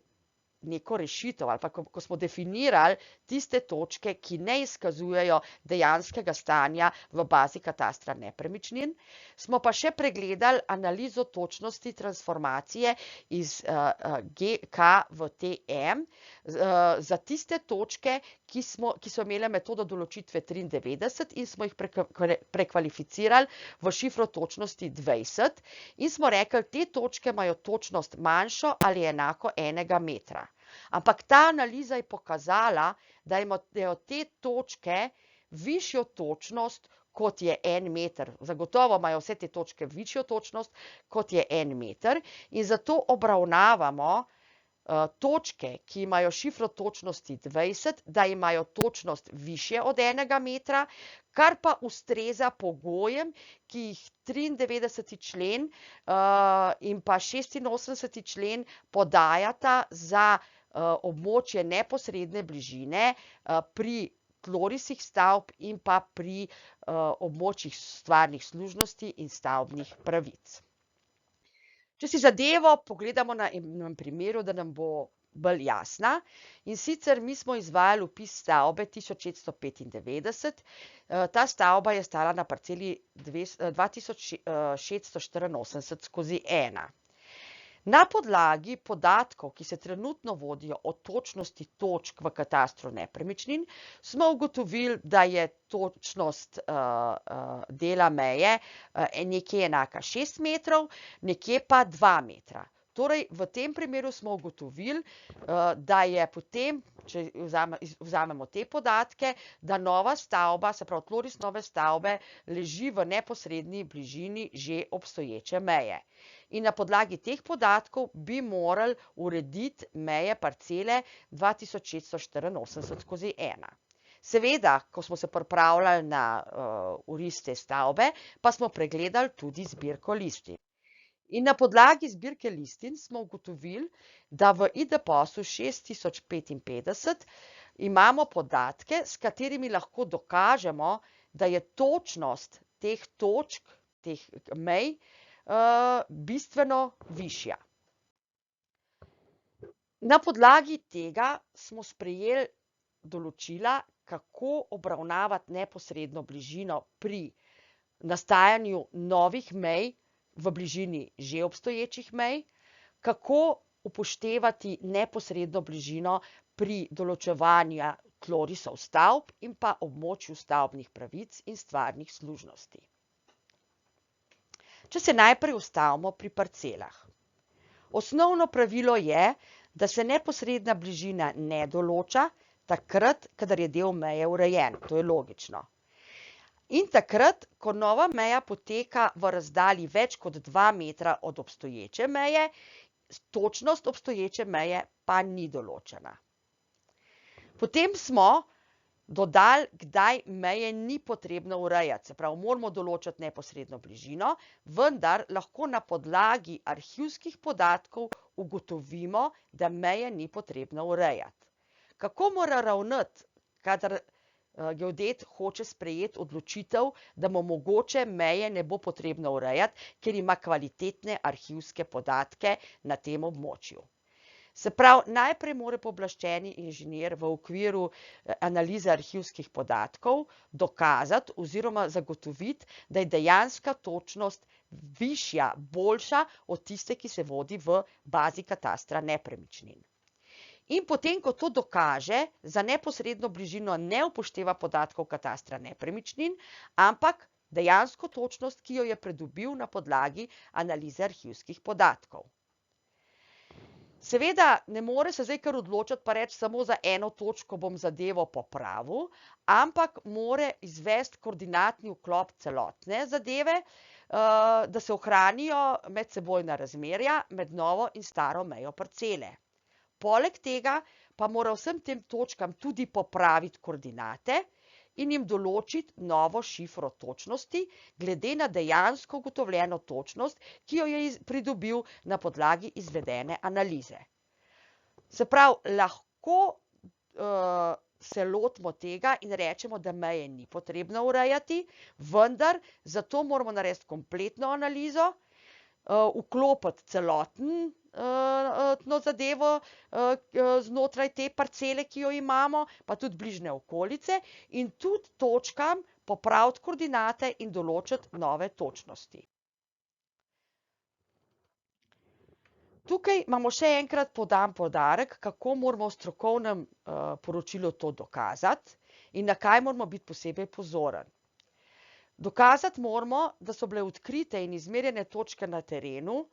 Speaker 2: neko rešitev ali pa ko smo definirali tiste točke, ki ne izkazujejo dejanskega stanja v bazi katastra nepremičnin, smo pa še pregledali analizo točnosti transformacije iz GK v TM za tiste točke, ki so imele metodo določitve 93 in smo jih prekvalificirali v šifro točnosti 20 in smo rekli, te točke imajo točnost manjšo ali enako 1 metra. Ampak ta analiza je pokazala, da imajo te točke višjo točnost, kot je 1 meter. Zagotovo imajo vse te točke višjo točnost, kot je 1 meter in zato obravnavamo točke, ki imajo šifro točnosti 20, da imajo točnost višje od 1 metra, kar pa ustreza pogojem, ki jih 93. člen in pa 86. člen podajata za območje neposredne bližine pri tlorisih stavb in pa pri območjih stvarnih služnosti in stavbnih pravic. Če si zadevo pogledamo na enem primeru, da nam bo bolj jasna, in sicer mi smo izvajali vpis stavbe 1695. Ta stavba je stala na parceli 2684/1. Na podlagi podatkov, ki se trenutno vodijo o točnosti točk v katastru nepremičnin, smo ugotovili, da je točnost dela meje nekje enaka 6 metrov, nekje pa 2 metra. Torej, v tem primeru smo ugotovili, da je potem, če vzamemo te podatke, da nova stavba, se pravi tloris nove stavbe, leži v neposredni bližini že obstoječe meje. In na podlagi teh podatkov bi morali urediti meje parcele 2684/1. Seveda, ko smo se pripravljali na oris te stavbe, pa smo pregledali tudi zbirko listin. In na podlagi zbirke listin smo ugotovili, da v IDPOS-u 6055 imamo podatke, s katerimi lahko dokažemo, da je točnost teh točk, teh mej, bistveno višja. Na podlagi tega smo sprejeli določila, kako obravnavati neposredno bližino pri nastajanju novih mej v bližini že obstoječih mej, kako upoštevati neposredno bližino pri določevanju tlorisov stavb in pa območju stavbnih pravic in stvarnih služnosti. Če se najprej ustavimo pri parcelah. Osnovno pravilo je, da se neposredna bližina ne določa takrat, kadar je del meje urejen. To je logično. In takrat, ko nova meja poteka v razdalji več kot 2 metra od obstoječe meje, točnost obstoječe meje pa ni določena. Potem smo dodali, kdaj meje ni potrebno urejati. Se pravi, moramo določiti neposredno bližino, vendar lahko na podlagi arhivskih podatkov ugotovimo, da meje ni potrebno urejati. Kako mora ravnati, kadar geodet hoče sprejeti odločitev, da mu mogoče meje ne bo potrebno urejati, ker ima kvalitetne arhivske podatke na tem območju? Se pravi, najprej mora pooblaščeni inženir v okviru analize arhivskih podatkov dokazati oziroma zagotoviti, da je dejanska točnost višja, boljša od tiste, ki se vodi v bazi katastra nepremičnin. In potem, ko to dokaže, za neposredno bližino ne upošteva podatkov katastra nepremičnin, ampak dejansko točnost, ki jo je pridobil na podlagi analize arhivskih podatkov. Seveda ne more se zdaj kar odločiti pa reči, samo za eno točko bom zadevo popravil, ampak mora izvesti koordinatni vklop celotne zadeve, da se ohranijo medsebojna razmerja med novo in staro mejo parcele. Poleg tega pa mora vsem tem točkam tudi popraviti koordinate in jim določiti novo šifro točnosti, glede na dejansko ugotovljeno točnost, ki jo je pridobil na podlagi izvedene analize. Se pravi, lahko se lotimo tega in rečemo, da meje ni potrebno urejati, vendar zato moramo narediti kompletno analizo vklopiti celoten zadevo znotraj te parcele, ki jo imamo, pa tudi bližnje okolice in tudi točkam popraviti koordinate in določiti nove točnosti. Tukaj imamo še enkrat poudarek, kako moramo v strokovnem poročilu to dokazati in na kaj moramo biti posebej pozorni. Dokazati moramo, da so bile odkrite in izmerjene točke na terenu,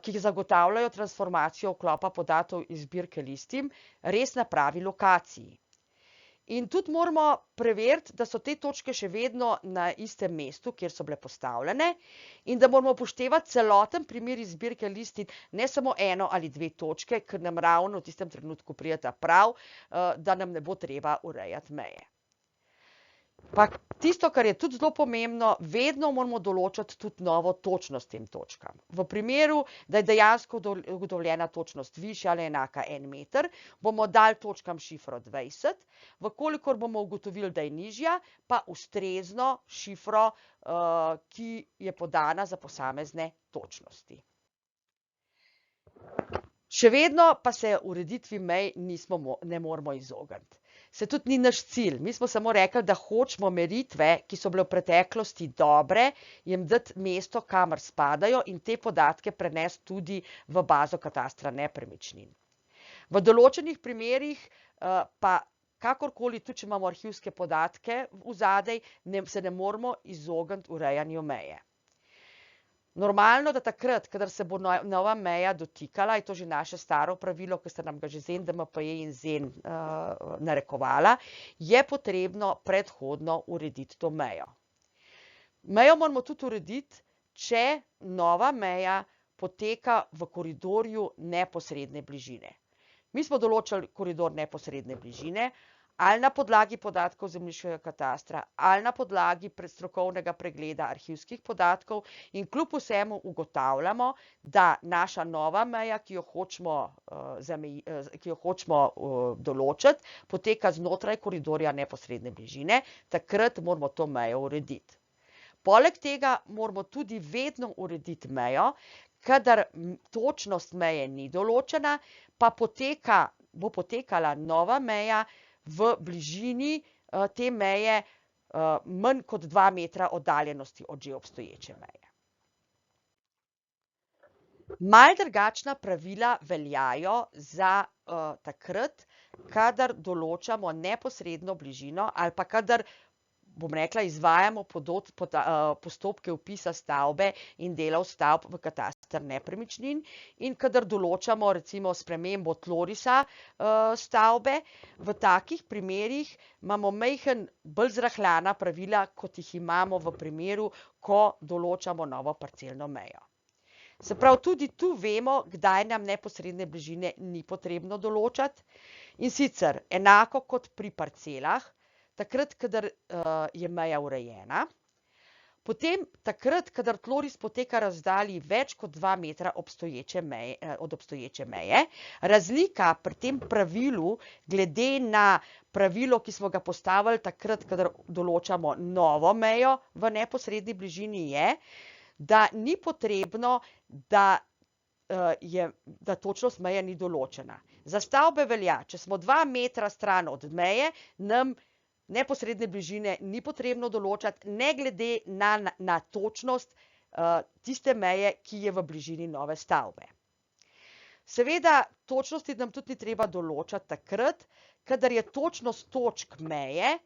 Speaker 2: ki zagotavljajo transformacijo vklopa podatkov iz zbirke listin, res na pravi lokaciji. In tudi moramo preveriti, da so te točke še vedno na istem mestu, kjer so bile postavljene in da moramo upoštevati celoten primer iz zbirke listin, ne samo eno ali dve točke, ker nam ravno v tistem trenutku prideta prav, da nam ne bo treba urejati meje. Pa tisto, kar je tudi zelo pomembno, vedno moramo določiti tudi novo točnost tem točkam. V primeru, da je dejansko ugotovljena točnost višja ali enaka 1 meter, bomo dali točkam šifro 20, vkolikor bomo ugotovili, da je nižja, pa ustrezno šifro, ki je podana za posamezne točnosti. Še vedno pa se ureditvi mej ne moremo izogniti. Se tudi ni naš cilj. Mi smo samo rekli, da hočemo meritve, ki so bile v preteklosti dobre, jim dati mesto, kamor spadajo in te podatke prenesti tudi v bazo katastra nepremičnin. V določenih primerih pa kakorkoli, tudi če imamo arhivske podatke vzadej, se ne moremo izogniti urejanju meje. Normalno, da takrat, kadar se bo nova meja dotikala, je to že naše staro pravilo, ki sta nam ga že ZEN, DMPJ in ZEN narekovala, je potrebno predhodno urediti to mejo. Mejo moramo tudi urediti, če nova meja poteka v koridorju neposredne bližine. Mi smo določili koridor neposredne bližine, ali na podlagi podatkov zemljiškega katastra, ali na podlagi strokovnega pregleda arhivskih podatkov in kljub vsemu ugotavljamo, da naša nova meja, ki jo hočemo določiti, poteka znotraj koridorja neposredne bližine, takrat moramo to mejo urediti. Poleg tega moramo tudi vedno urediti mejo, kadar točnost meje ni določena, pa bo potekala nova meja v bližini te meje manj kot 2 metra oddaljenosti od že obstoječe meje. Malo drugačna pravila veljajo za takrat, kadar določamo neposredno bližino ali pa kadar, bom rekla, izvajamo postopke vpisa stavbe in delov stavb v kataster nepremičnin in kadar določamo recimo spremembo tlorisa stavbe. V takih primerih imamo majhen bolj zrahljana pravila, kot jih imamo v primeru, ko določamo novo parcelno mejo. Se pravi, tudi tu vemo, kdaj nam neposredne bližine ni potrebno določati, in sicer enako kot pri parcelah, takrat, kadar je meja urejena, potem takrat, kadar tloris poteka razdalji več kot 2 metra od obstoječe meje. Razlika pri tem pravilu glede na pravilo, ki smo ga postavili takrat, kadar določamo novo mejo v neposredni bližini, je, da ni potrebno, da točnost meje ni določena. Za stavbe velja, če smo 2 metra stran od meje, nam neposredne bližine ni potrebno določati, ne glede na točnost tiste meje, ki je v bližini nove stavbe. Seveda, točnosti nam tudi ni treba določati takrat, kadar je točnost točk meje,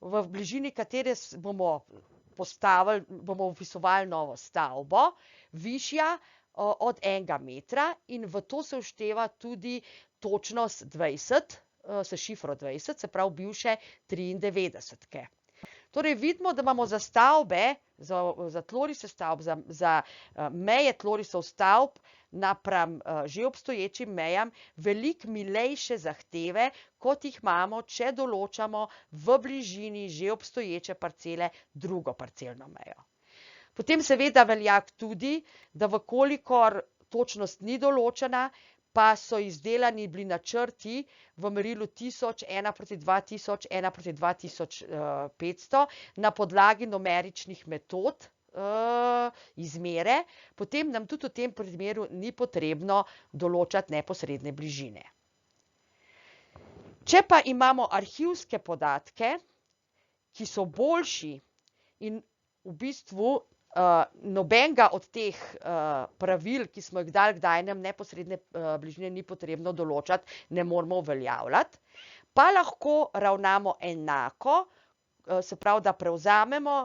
Speaker 2: v bližini katere bomo vpisovali novo stavbo, višja od 1 metra in v to se všteva tudi točnost 20, s šifro 20, se pravi bivše 93. Torej vidimo, da imamo za stavbe, za tlorise stavb, za meje tlorisov stavb napram že obstoječim mejam veliko milejše zahteve, kot jih imamo, če določamo v bližini že obstoječe parcele drugo parcelno mejo. Potem seveda velja tudi, da vkolikor točnost ni določena, pa so izdelani bili načrti v merilu 1000, 1:2000, 1:2500 na podlagi numeričnih metod izmere, potem nam tudi v tem primeru ni potrebno določati neposredne bližine. Če pa imamo arhivske podatke, ki so boljši in v bistvu nobenega od teh pravil, ki smo jih dali, kdaj nam neposredne bližine ni potrebno določati, ne moramo uveljavljati, pa lahko ravnamo enako, se pravi, da prevzamemo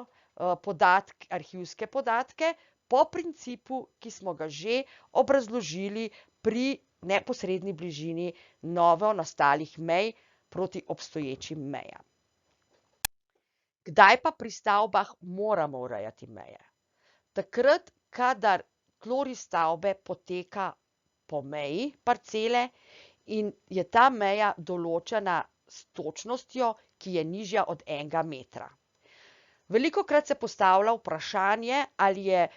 Speaker 2: arhivske podatke po principu, ki smo ga že obrazložili pri neposredni bližini novo nastalih mej proti obstoječim mejam. Kdaj pa pri stavbah moramo urejati meje? Takrat, kadar tloris stavbe poteka po meji parcele in je ta meja določena s točnostjo, ki je nižja od 1 metra. Velikokrat se postavlja vprašanje, ali je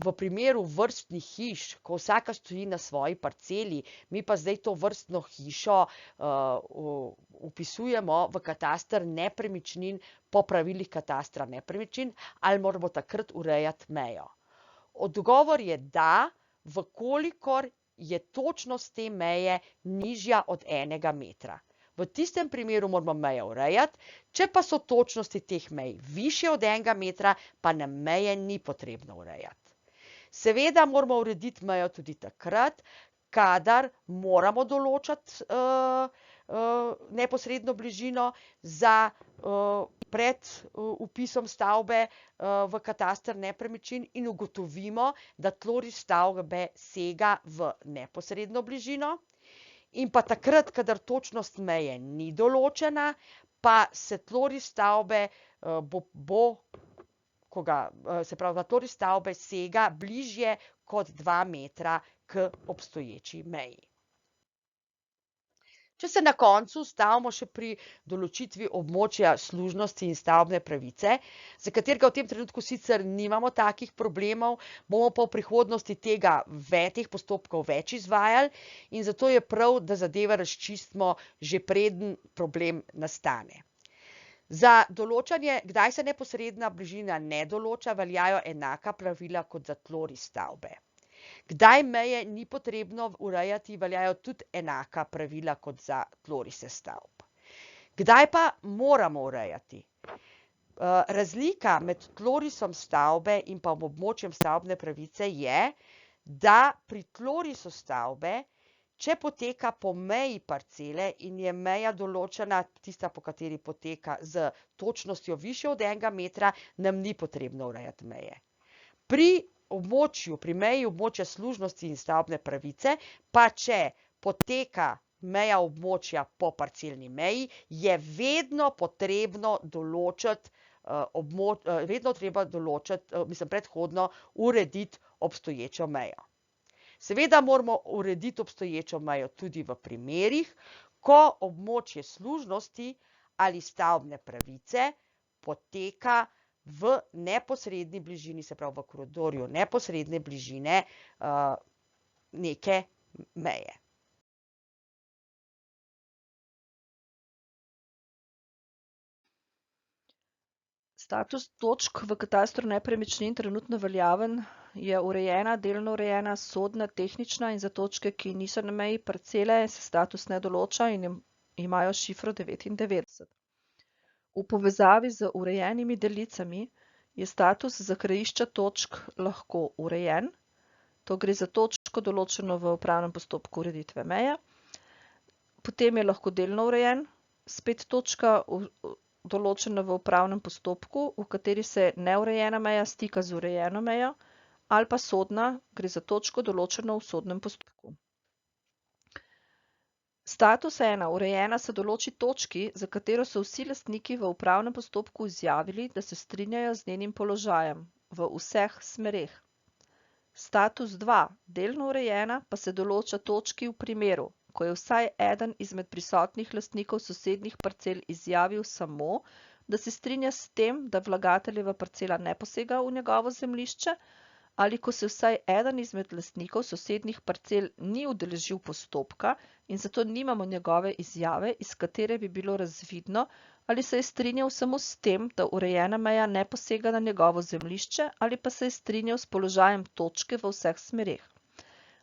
Speaker 2: v primeru vrstnih hiš, ko vsaka stoji na svoji parceli, mi pa zdaj to vrstno hišo vpisujemo v kataster nepremičnin po pravilih katastra nepremičnin, ali moramo takrat urejati mejo. Odgovor je da, vkolikor je točnost te meje nižja od 1 metra. V tistem primeru moramo mejo urejati, če pa so točnosti teh mej višje od 1 metra, pa nam meje ni potrebno urejati. Seveda moramo urediti mejo tudi takrat, kadar moramo določati neposredno bližino pred vpisom stavbe v kataster nepremičnin in ugotovimo, da tloris stavbe sega v neposredno bližino. In pa takrat, kadar točnost meje ni določena, pa se tloris stavbe tloris stavbe sega bližje kot 2 metra k obstoječi meji. Če se na koncu ustavimo še pri določitvi območja služnosti in stavbne pravice, za katerega v tem trenutku sicer nimamo takih problemov, bomo pa v prihodnosti teh postopkov več izvajali in zato je prav, da zadeve razčistimo že preden problem nastane. Za določanje, kdaj se neposredna bližina ne določa, veljajo enaka pravila kot za tloris stavbe. Kdaj meje ni potrebno urejati, veljajo tudi enaka pravila kot za tlorise stavb. Kdaj pa moramo urejati? Razlika med tlorisom stavbe in pa območjem stavbne pravice je, da pri tlorisu stavbe, če poteka po meji parcele in je meja določena, tista, po kateri poteka z točnostjo višjo od 1 metra, nam ni potrebno urejati meje. Pri meji območja služnosti in stavbne pravice, pa če poteka meja območja po parcelni meji, je vedno potrebno predhodno urediti obstoječo mejo. Seveda moramo urediti obstoječo mejo tudi v primerih, ko območje služnosti ali stavbne pravice poteka v neposredni bližini, se pravi v koridorju neposredne bližine neke meje.
Speaker 1: Status točk v katastru nepremičnin trenutno veljaven je urejena, delno urejena, sodna, tehnična in za točke, ki niso na meji parcele, se status ne določa in imajo šifro 99. V povezavi z urejenimi delicami je status za krajišča točk lahko urejen. To gre za točko določeno v upravnem postopku ureditve meje. Potem je lahko delno urejen, spet točka določena v upravnem postopku, v kateri se neurejena meja stika z urejeno mejo, ali pa sodna, gre za točko določeno v sodnem postopku. Status 1. Urejena se določi točki, za katero so vsi lastniki v upravnem postopku izjavili, da se strinjajo z njenim položajem v vseh smereh. Status 2. Delno urejena pa se določa točki v primeru, ko je vsaj eden izmed prisotnih lastnikov sosednjih parcel izjavil samo, da se strinja s tem, da vlagateljeva parcela ne posega v njegovo zemljišče, ali ko se vsaj eden izmed lastnikov sosednjih parcel ni udeležil postopka in zato nimamo njegove izjave, iz katere bi bilo razvidno, ali se je strinjal samo s tem, da urejena meja ne posega na njegovo zemljišče, ali pa se je strinjal s položajem točke v vseh smereh.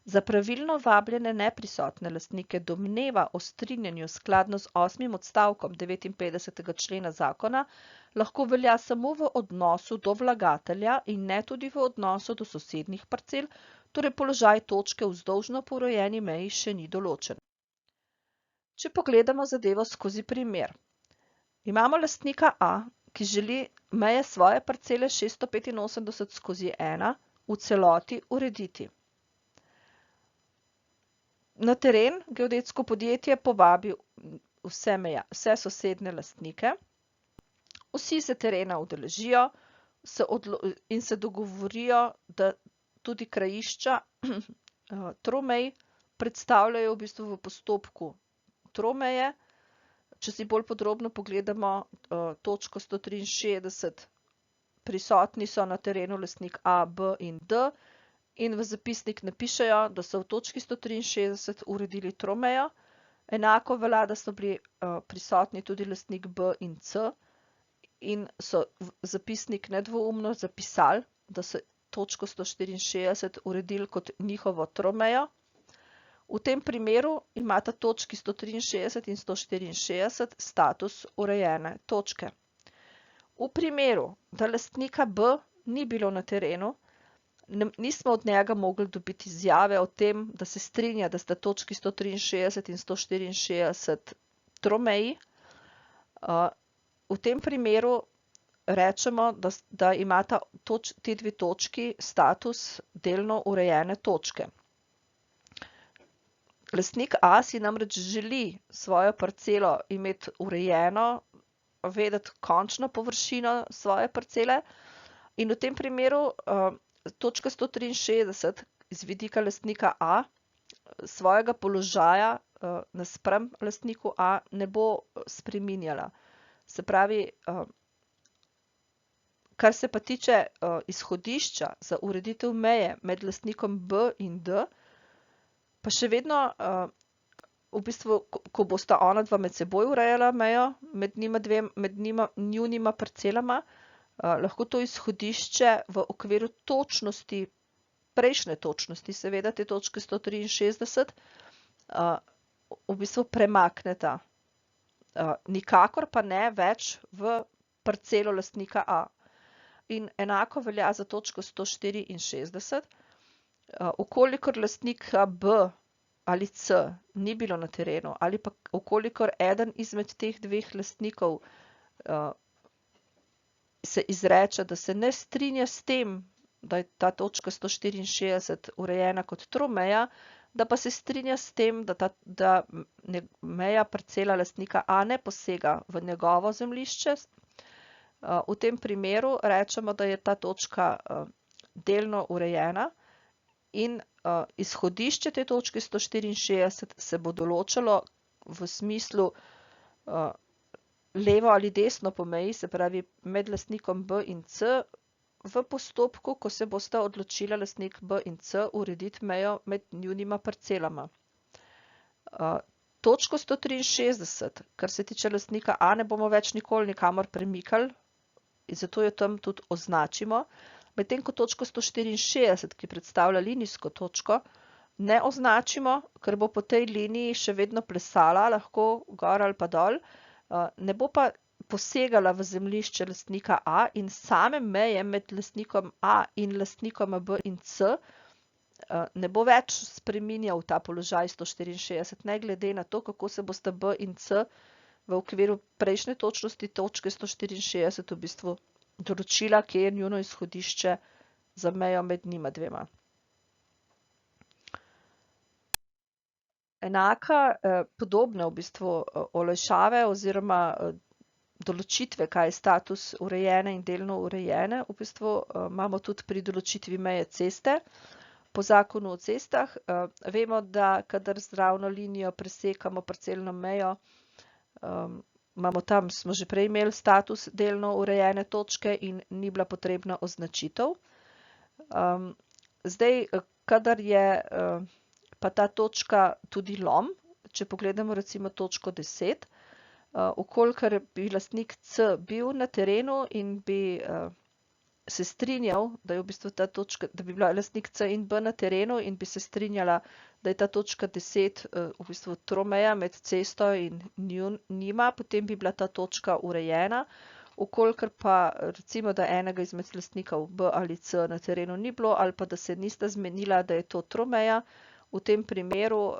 Speaker 1: Za pravilno vabljene neprisotne lastnike domneva o strinjanju skladno z 8. odstavkom 59. člena zakona lahko velja samo v odnosu do vlagatelja in ne tudi v odnosu do sosednjih parcel, torej položaj točke vzdolžno po urejeni meji še ni določen. Če pogledamo zadevo skozi primer. Imamo lastnika A, ki želi meje svoje parcele 685/1 v celoti urediti. Na teren geodetsko podjetje povabi vse sosednje lastnike, vsi se terena udeležijo in se dogovorijo, da tudi krajišča tromej predstavljajo v bistvu v postopku tromeje. Če si bolj podrobno pogledamo točko 163, prisotni so na terenu lastnik A, B in D, in v zapisnik napišejo, da so v točki 163 uredili tromejo. Enako velja, da so bili prisotni tudi lastnik B in C in so zapisnik nedvoumno zapisali, da so točko 164 uredili kot njihovo tromejo. V tem primeru imata točki 163 in 164 status urejene točke. V primeru, da lastnika B ni bilo na terenu, nismo od njega mogli dobiti izjave o tem, da se strinja, da sta točki 163 in 164 tromeji. V tem primeru rečemo, da imata ti dve točki status delno urejene točke. Lastnik A si namreč želi svojo parcelo imeti urejeno, vedeti končno površino svoje parcele, in v tem primeru točka 163 iz vidika lastnika A svojega položaja naspram lastniku A ne bo spreminjala. Se pravi, kar se pa tiče izhodišča za ureditev meje med lastnikom B in D, pa še vedno, v bistvu, ko bosta ona dva med seboj urejala mejo, med njunima parcelama, lahko to izhodišče v okviru točnosti, prejšnje točnosti, seveda te točke 163, v bistvu premakneta. Nikakor pa ne več v parcelo lastnika A. In enako velja za točko 164. Ukolikor lastnika B ali C ni bilo na terenu, ali pa ukolikor eden izmed teh dveh lastnikov se izreče, da se ne strinja s tem, da je ta točka 164 urejena kot tromeja, da pa se strinja s tem, da meja parcela lastnika A ne posega v njegovo zemljišče, v tem primeru rečemo, da je ta točka delno urejena in izhodišče te točke 164 se bo določalo v smislu levo ali desno po meji, se pravi med lastnikom B in C, v postopku, ko se bosta odločila lastnik B in C urediti mejo med njunima parcelama. Točko 163, kar se tiče lastnika A, ne bomo več nikoli nikamor premikali, in zato jo tam tudi označimo, medtem ko točko 164, ki predstavlja linijsko točko, ne označimo, ker bo po tej liniji še vedno plesala, lahko gor ali pa dol, ne bo pa posegala v zemljišče lastnika A in same meje med lastnikom A in lastnikoma B in C ne bo več spreminjal ta položaj 164, ne glede na to, kako se bosta B in C v okviru prejšnje točnosti točke 164 v bistvu določila, kje je njuno izhodišče za mejo med njima dvema. Podobne v bistvu olajšave oziroma določitve, kaj je status urejene in delno urejene, v bistvu imamo tudi pri določitvi meje ceste. Po zakonu o cestah vemo, da kadar z ravno linijo presekamo parcelno mejo, imamo tam, smo že prej imeli status delno urejene točke in ni bila potrebna označitev. Zdaj, kadar je pa ta točka tudi lom, če pogledamo recimo točko 10, okolikor bi lastnik C bil na terenu in bi se strinjal, da je v bistvu ta točka, da bi bila lastnik C in B na terenu in bi se strinjala, da je ta točka 10 v bistvu tromeja med cesto in njima, potem bi bila ta točka urejena. Okolikor pa recimo, da enega izmed lastnikov B ali C na terenu ni bilo ali pa da se nista zmenila, da je to tromeja, v tem primeru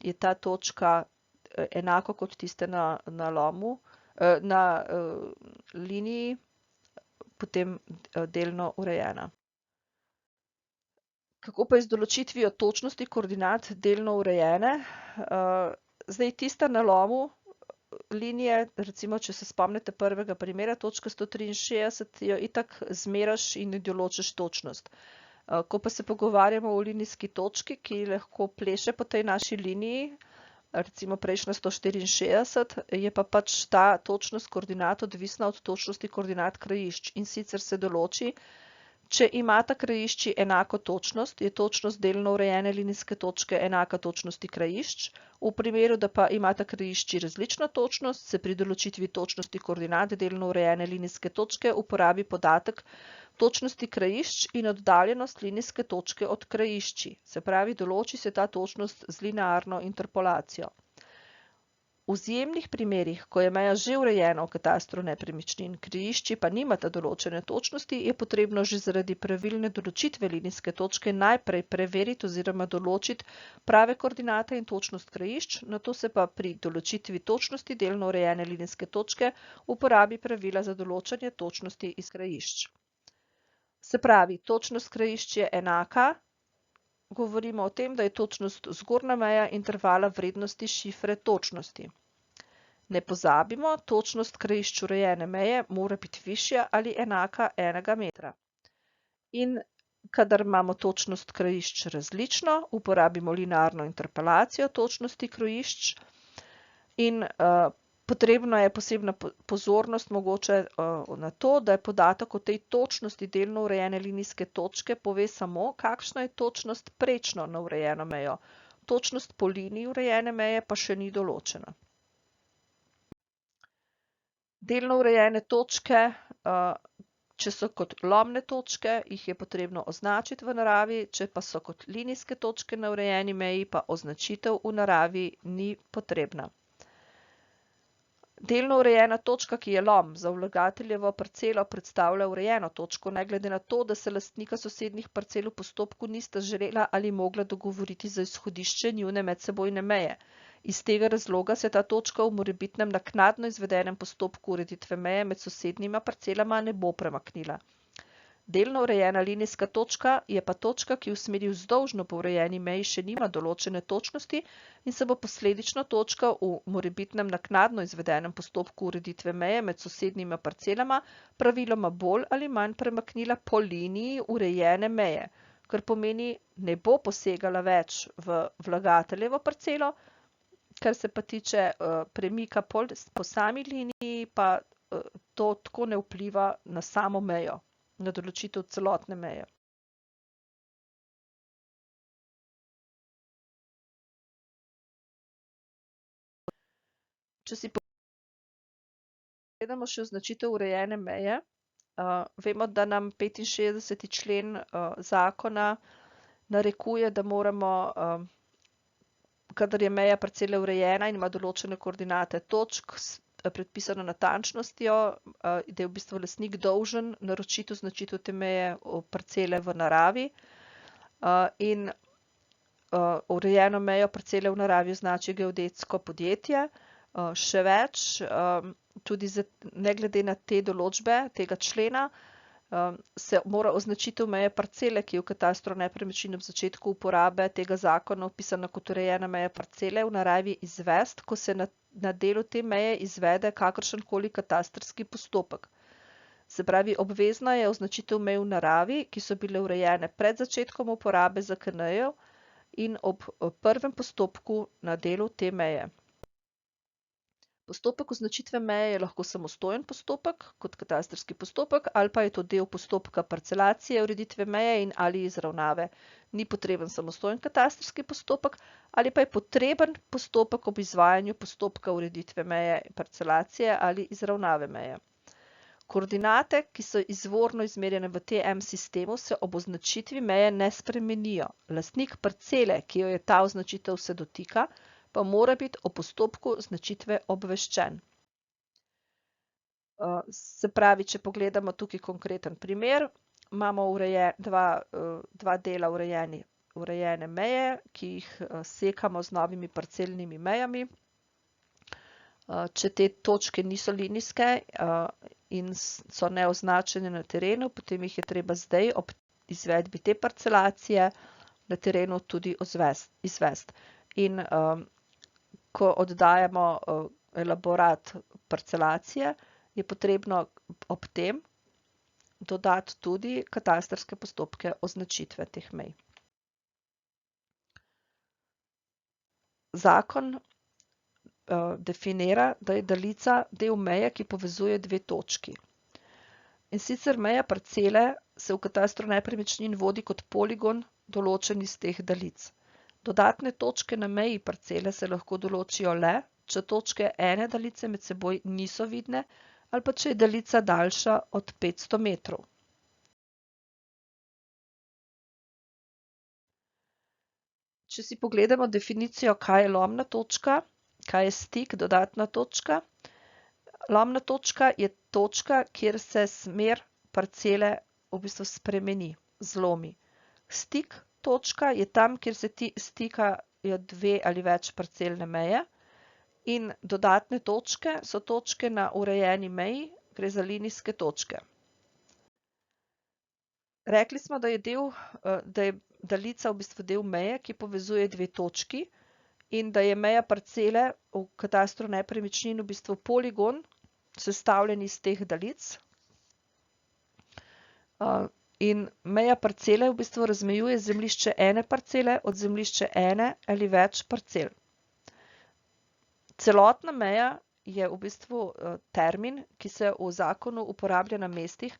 Speaker 1: je ta točka enako kot tiste na lomu, na liniji, potem delno urejena. Kako pa je z določitvijo točnosti koordinat delno urejene? Zdaj, tista na lomu linije, recimo, če se spomnite prvega primera, točka 163, jo itak zmeraš in določiš točnost. Ko pa se pogovarjamo o linijski točki, ki lahko pleše po tej naši liniji, recimo prejšnja 164, je pa pač ta točnost koordinat odvisna od točnosti koordinat krajišč. In sicer se določi, če imata krajišči enako točnost, je točnost delno urejene linijske točke enaka točnosti krajišč. V primeru, da pa imata krajišči različno točnost, se pri določitvi točnosti koordinat delno urejene linijske točke uporabi podatek točnosti krajišč in oddaljenost linijske točke od krajišči. Se pravi, določi se ta točnost z linearno interpolacijo. V izjemnih primerih, ko je meja že urejena v katastru nepremičnin, krajišči pa nimata določene točnosti, je potrebno že zaradi pravilne določitve linijske točke najprej preveriti oziroma določiti prave koordinate in točnost krajišč, nato se pa pri določitvi točnosti delno urejene linijske točke uporabi pravila za določanje točnosti iz krajišč. Se pravi, točnost krajišč je enaka, govorimo o tem, da je točnost zgornja meja intervala vrednosti šifre točnosti. Ne pozabimo, točnost krajišč urejene meje mora biti višja ali enaka 1 metra. In kadar imamo točnost krajišč različno, uporabimo linearno interpolacijo točnosti krajišč in potrebno je posebna pozornost mogoče na to, da je podatek o tej točnosti delno urejene linijske točke pove samo, kakšna je točnost prečno na urejeno mejo. Točnost po liniji urejene meje pa še ni določena. Delno urejene točke, če so kot lomne točke, jih je potrebno označiti v naravi, če pa so kot linijske točke na urejeni meji, pa označitev v naravi ni potrebna. Delno urejena točka, ki je lom, za vlagateljevo parcelo predstavlja urejeno točko, ne glede na to, da se lastnika sosednjih parcel v postopku nista želela ali mogla dogovoriti za izhodišče njune medsebojne meje. Iz tega razloga se ta točka v morebitnem naknadno izvedenem postopku ureditve meje med sosednjima parcelama ne bo premaknila. Delno urejena linijska točka je pa točka, ki v smeri vzdolžno po urejeni meji še nima določene točnosti in se bo posledično točka v morebitnem naknadno izvedenem postopku ureditve meje med sosednjima parcelama praviloma bolj ali manj premaknila po liniji urejene meje, kar pomeni, ne bo posegala več v vlagateljevo parcelo, kar se pa tiče premika po sami liniji, pa to tako ne vpliva na samo mejo, na določitev celotne meje. Če si pogledamo še označitev urejene meje, vemo, da nam 65. člen zakona narekuje, da moramo, kadar je meja parcele urejena in ima določene koordinate točk s predpisano natančnostjo, da je v bistvu lastnik dolžen naročiti označitev te meje parcele v naravi in urejeno mejo parcele v naravi označi geodetsko podjetje. Še več, tudi ne glede na te določbe tega člena, se mora označitev meje parcele, ki je v katastru nepremičnin ob začetku uporabe tega zakona vpisana kot urejena meja parcele, v naravi izvesti, ko se na delu te meje izvede kakršenkoli katastrski postopek. Se pravi, obvezna je označitev mej v naravi, ki so bile urejene pred začetkom uporabe ZKN-jev in ob prvem postopku na delu te meje. Postopek označitve meje je lahko samostojen postopek kot katastrski postopek ali pa je to del postopka parcelacije, ureditve meje in ali izravnave. Ni potreben samostojen katastrski postopek ali pa je potreben postopek ob izvajanju postopka ureditve meje, parcelacije ali izravnave meje. Koordinate, ki so izvorno izmerjene v TM sistemu, se ob označitvi meje ne spremenijo. Lastnik parcele, ki jo je ta označitev se dotika, pa mora biti o postopku označitve obveščen. Se pravi, če pogledamo tukaj konkreten primer, imamo dva dela urejene meje, ki jih sekamo z novimi parcelnimi mejami. Če te točke niso linijske in so neoznačene na terenu, potem jih je treba zdaj ob izvedbi te parcelacije na terenu tudi izvesti. In ko oddajamo elaborat parcelacije, je potrebno ob tem dodati tudi katastrske postopke označitve teh mej. Zakon definira, da je daljica del meje, ki povezuje dve točki. In sicer meja parcele se v katastru nepremičnin vodi kot poligon določen iz teh daljic. Dodatne točke na meji parcele se lahko določijo le, če točke ene daljice med seboj niso vidne ali pa če je daljica daljša od 500 metrov. Če si pogledamo definicijo, kaj je lomna točka, kaj je stik, dodatna točka. Lomna točka je točka, kjer se smer parcele v bistvu spremeni, zlomi. Stik točka je tam, kjer se stikajo dve ali več parcelne meje. In dodatne točke so točke na urejeni meji, gre za linijske točke. Rekli smo, da je daljica v bistvu del meje, ki povezuje dve točki in da je meja parcele v katastru nepremičnin v bistvu poligon, sestavljen iz teh daljic. In meja parcele v bistvu razmejuje zemljišče ene parcele od zemljišče ene ali več parcel. Celotna meja je v bistvu termin, ki se v zakonu uporablja na mestih,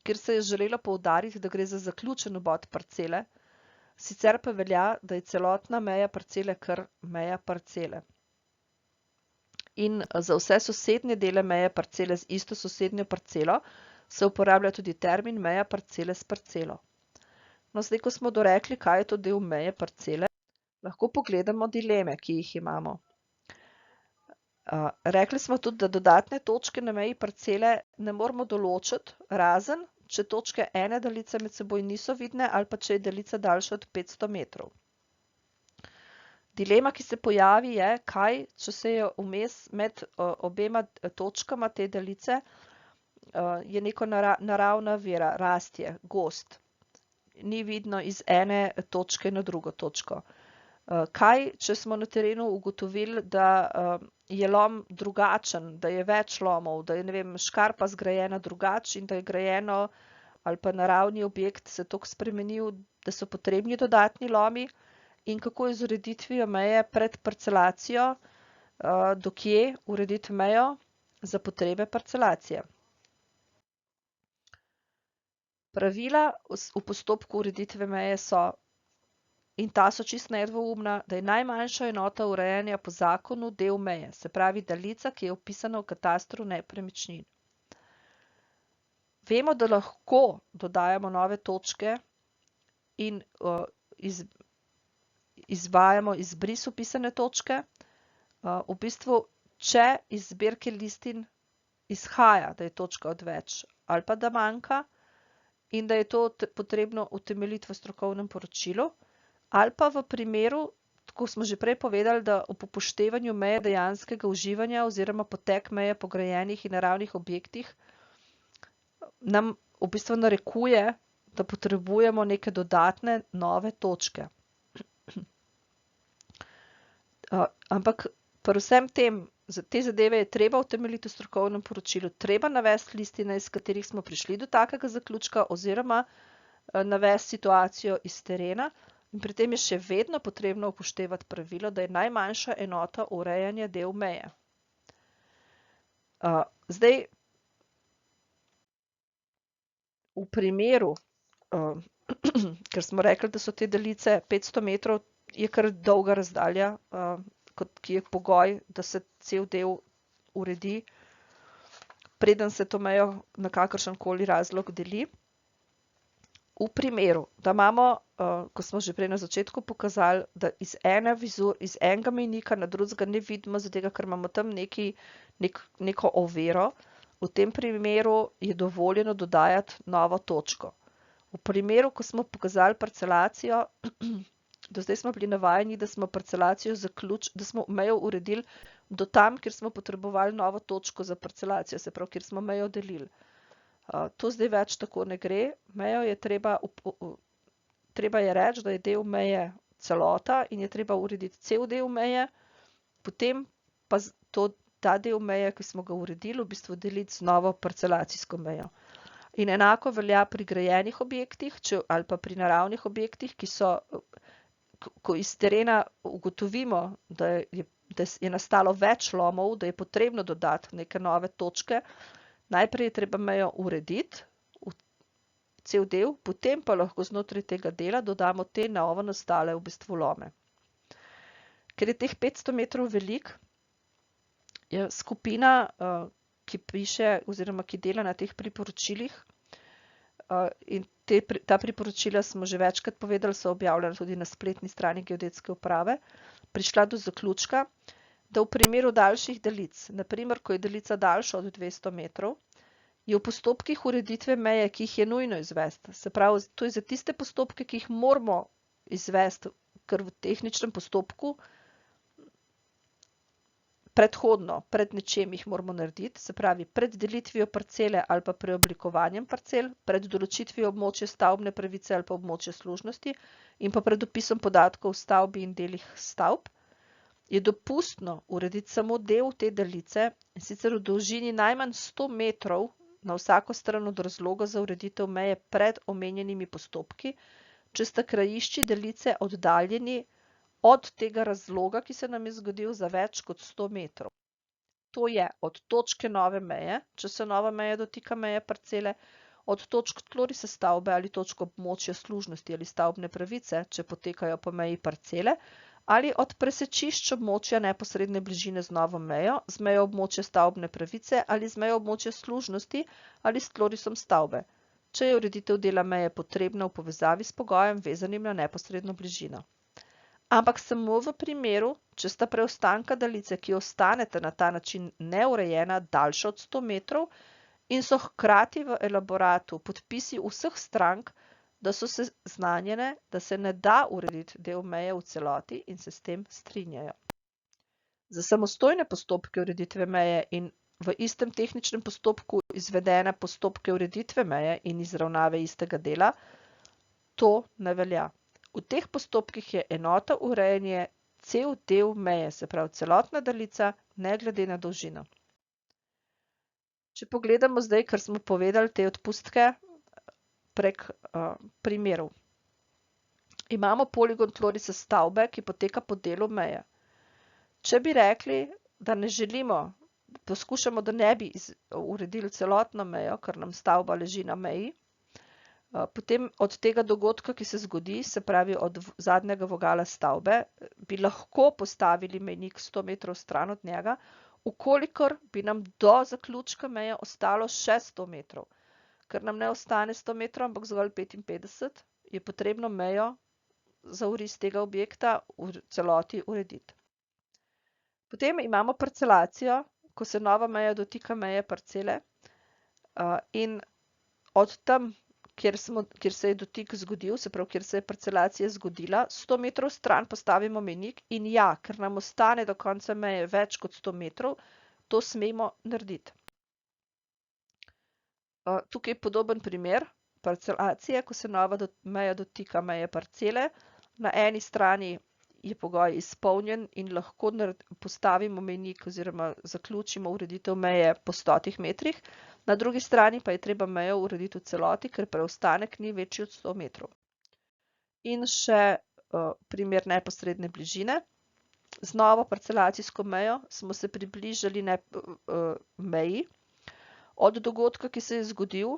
Speaker 1: kjer se je želelo poudariti, da gre za zaključen obod parcele, sicer pa velja, da je celotna meja parcele kar meja parcele. In za vse sosednje dele meje parcele z isto sosednjo parcelo se uporablja tudi termin meja parcele s parcelo. No, zdaj, ko smo dorekli, kaj je to del meje parcele, lahko pogledamo dileme, ki jih imamo. Rekli smo tudi, da dodatne točke na meji parcele ne moramo določiti, razen če točke ene daljice med seboj niso vidne ali pa če je daljica daljša od 500 metrov. Dilema, ki se pojavi, je, kaj, če se je vmes med obema točkama te daljice, je neko naravna vera, rastje, gozd. Ni vidno iz ene točke na drugo točko. Kaj, če smo na terenu ugotovili, da je lom drugačen, da je več lomov, da je, ne vem, škarpa zgrajena drugače in da je grajeno ali pa naravni objekt se toliko spremenil, da so potrebni dodatni lomi, in kako je z ureditvijo meje pred parcelacijo, do kje urediti mejo za potrebe parcelacije. Pravila v postopku ureditve meje so, in ta so čisto nedvoumna, da je najmanjša enota urejanja po zakonu del meje, se pravi daljica, ki je vpisana v katastru nepremičnin. Vemo, da lahko dodajamo nove točke in izvajamo izbris vpisane točke. V bistvu, če iz zbirke listin izhaja, da je točka odveč ali pa da manjka in da je to potrebno utemeljiti v strokovnem poročilu, ali pa v primeru, tako smo že prej povedali, da ob upoštevanju meje dejanskega uživanja oziroma potek meje po grajenih in naravnih objektih nam v bistvu narekuje, da potrebujemo neke dodatne nove točke. Ampak pri vsem tem, te zadeve je treba utemeljiti v strokovnem poročilu, treba navesti listine, iz katerih smo prišli do takega zaključka, oziroma navesti situacijo iz terena. In pri tem je še vedno potrebno upoštevati pravilo, da je najmanjša enota urejanja del meje. Zdaj, v primeru, ker smo rekli, da so te daljice 500 metrov, je kar dolga razdalja, ki je pogoj, da se cel del uredi, preden se to mejo na kakršenkoli razlog deli. V primeru, da imamo, ko smo že prej na začetku pokazali, da iz enega mejnika na drugega ne vidimo, zato ker imamo tam neko oviro, v tem primeru je dovoljeno dodajati novo točko. V primeru, ko smo pokazali parcelacijo, do zdaj smo bili navajeni, da smo parcelacijo da smo mejo uredili do tam, kjer smo potrebovali novo točko za parcelacijo, se pravi, kjer smo mejo delili. To zdaj več tako ne gre. Mejo je treba je reči, da je del meje celota in je treba urediti cel del meje, potem pa ta del meje, ki smo ga uredili, v bistvu deliti z novo parcelacijsko mejo. In enako velja pri grajenih objektih ali pa pri naravnih objektih, ki so, ko iz terena ugotovimo, da je nastalo več lomov, da je potrebno dodati neke nove točke, najprej je treba mejo urediti, cel del, potem pa lahko znotraj tega dela dodamo te novo nastale v bistvu lome. Ker je teh 500 metrov velik, je skupina, ki piše oziroma ki dela na teh priporočilih, in ta priporočila smo že večkrat povedali, so objavljena tudi na spletni strani Geodetske uprave, prišla do zaključka, da v primeru daljših daljic, naprimer, ko je daljica daljša od 200 metrov, je v postopkih ureditve meje, ki jih je nujno izvesti, se pravi, to je za tiste postopke, ki jih moramo izvesti, ker v tehničnem postopku predhodno, pred nečem jih moramo narediti, se pravi, pred delitvijo parcele ali pa preoblikovanjem parcel, pred določitvijo območja stavbne pravice ali pa območja služnosti in pa pred opisom podatkov v stavbi in delih stavb, je dopustno urediti samo del te daljice, in sicer v dolžini najmanj 100 metrov na vsako stran od razloga za ureditev meje pred omenjenimi postopki, če sta krajišči daljice oddaljeni od tega razloga, ki se nam je zgodil, za več kot 100 metrov. To je od točke nove meje, če se nova meja dotika meje parcele, od točk tlorise stavbe ali točk območja služnosti ali stavbne pravice, če potekajo po meji parcele, ali od presečišč območja neposredne bližine z novo mejo, z mejo območja stavbne pravice ali z mejo območja služnosti ali s tlorisom stavbe, če je ureditev dela meje potrebna v povezavi s pogojem vezanim na neposredno bližino. Ampak samo v primeru, če sta preostanka daljice, ki ostaneta na ta način neurejena, daljša od 100 metrov in so hkrati v elaboratu podpisi vseh strank, da so seznanjene, da se ne da urediti del meje v celoti in se s tem strinjajo. Za samostojne postopke ureditve meje in v istem tehničnem postopku izvedene postopke ureditve meje in izravnave istega dela, to ne velja. V teh postopkih je enota urejanje cel del meje, se pravi celotna daljica, ne glede na dolžino. Če pogledamo zdaj, ker smo povedali te odpustke prek primerov. Imamo poligon tlorise stavbe, ki poteka po delu meje. Če bi rekli, da ne želimo, poskušamo, da ne bi uredili celotno mejo, ker nam stavba leži na meji, potem od tega dogodka, ki se zgodi, se pravi od zadnjega vogala stavbe, bi lahko postavili mejnik 100 metrov stran od njega, ukolikor bi nam do zaključka meje ostalo še 100 metrov. Ker nam ne ostane 100 metrov, ampak zgolj 55, je potrebno mejo za oris tega objekta v celoti urediti. Potem imamo parcelacijo, ko se nova meja dotika meje parcele, in od tam, kjer se je dotik zgodil, se pravi, kjer se je parcelacija zgodila, 100 metrov stran postavimo mejnik in ja, ker nam ostane do konca meje več kot 100 metrov, to smemo narediti. Tukaj je podoben primer parcelacije, ko se nova meja dotika meje parcele. Na eni strani je pogoj izpolnjen in lahko postavimo mejnik oziroma zaključimo ureditev meje po 100 metrih, na drugi strani pa je treba mejo urediti v celoti, ker preostanek ni večji od 100 metrov. In še primer neposredne bližine. Z novo parcelacijsko mejo smo se približali meji. Od dogodka, ki se je zgodil,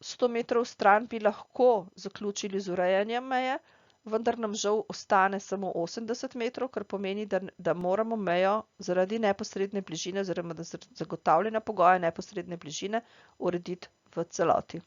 Speaker 1: 100 metrov stran bi lahko zaključili z urejanjem meje, vendar nam žal ostane samo 80 metrov, kar pomeni, da moramo mejo zaradi neposredne bližine oziroma zaradi zagotavljanja pogoja neposredne bližine urediti v celoti.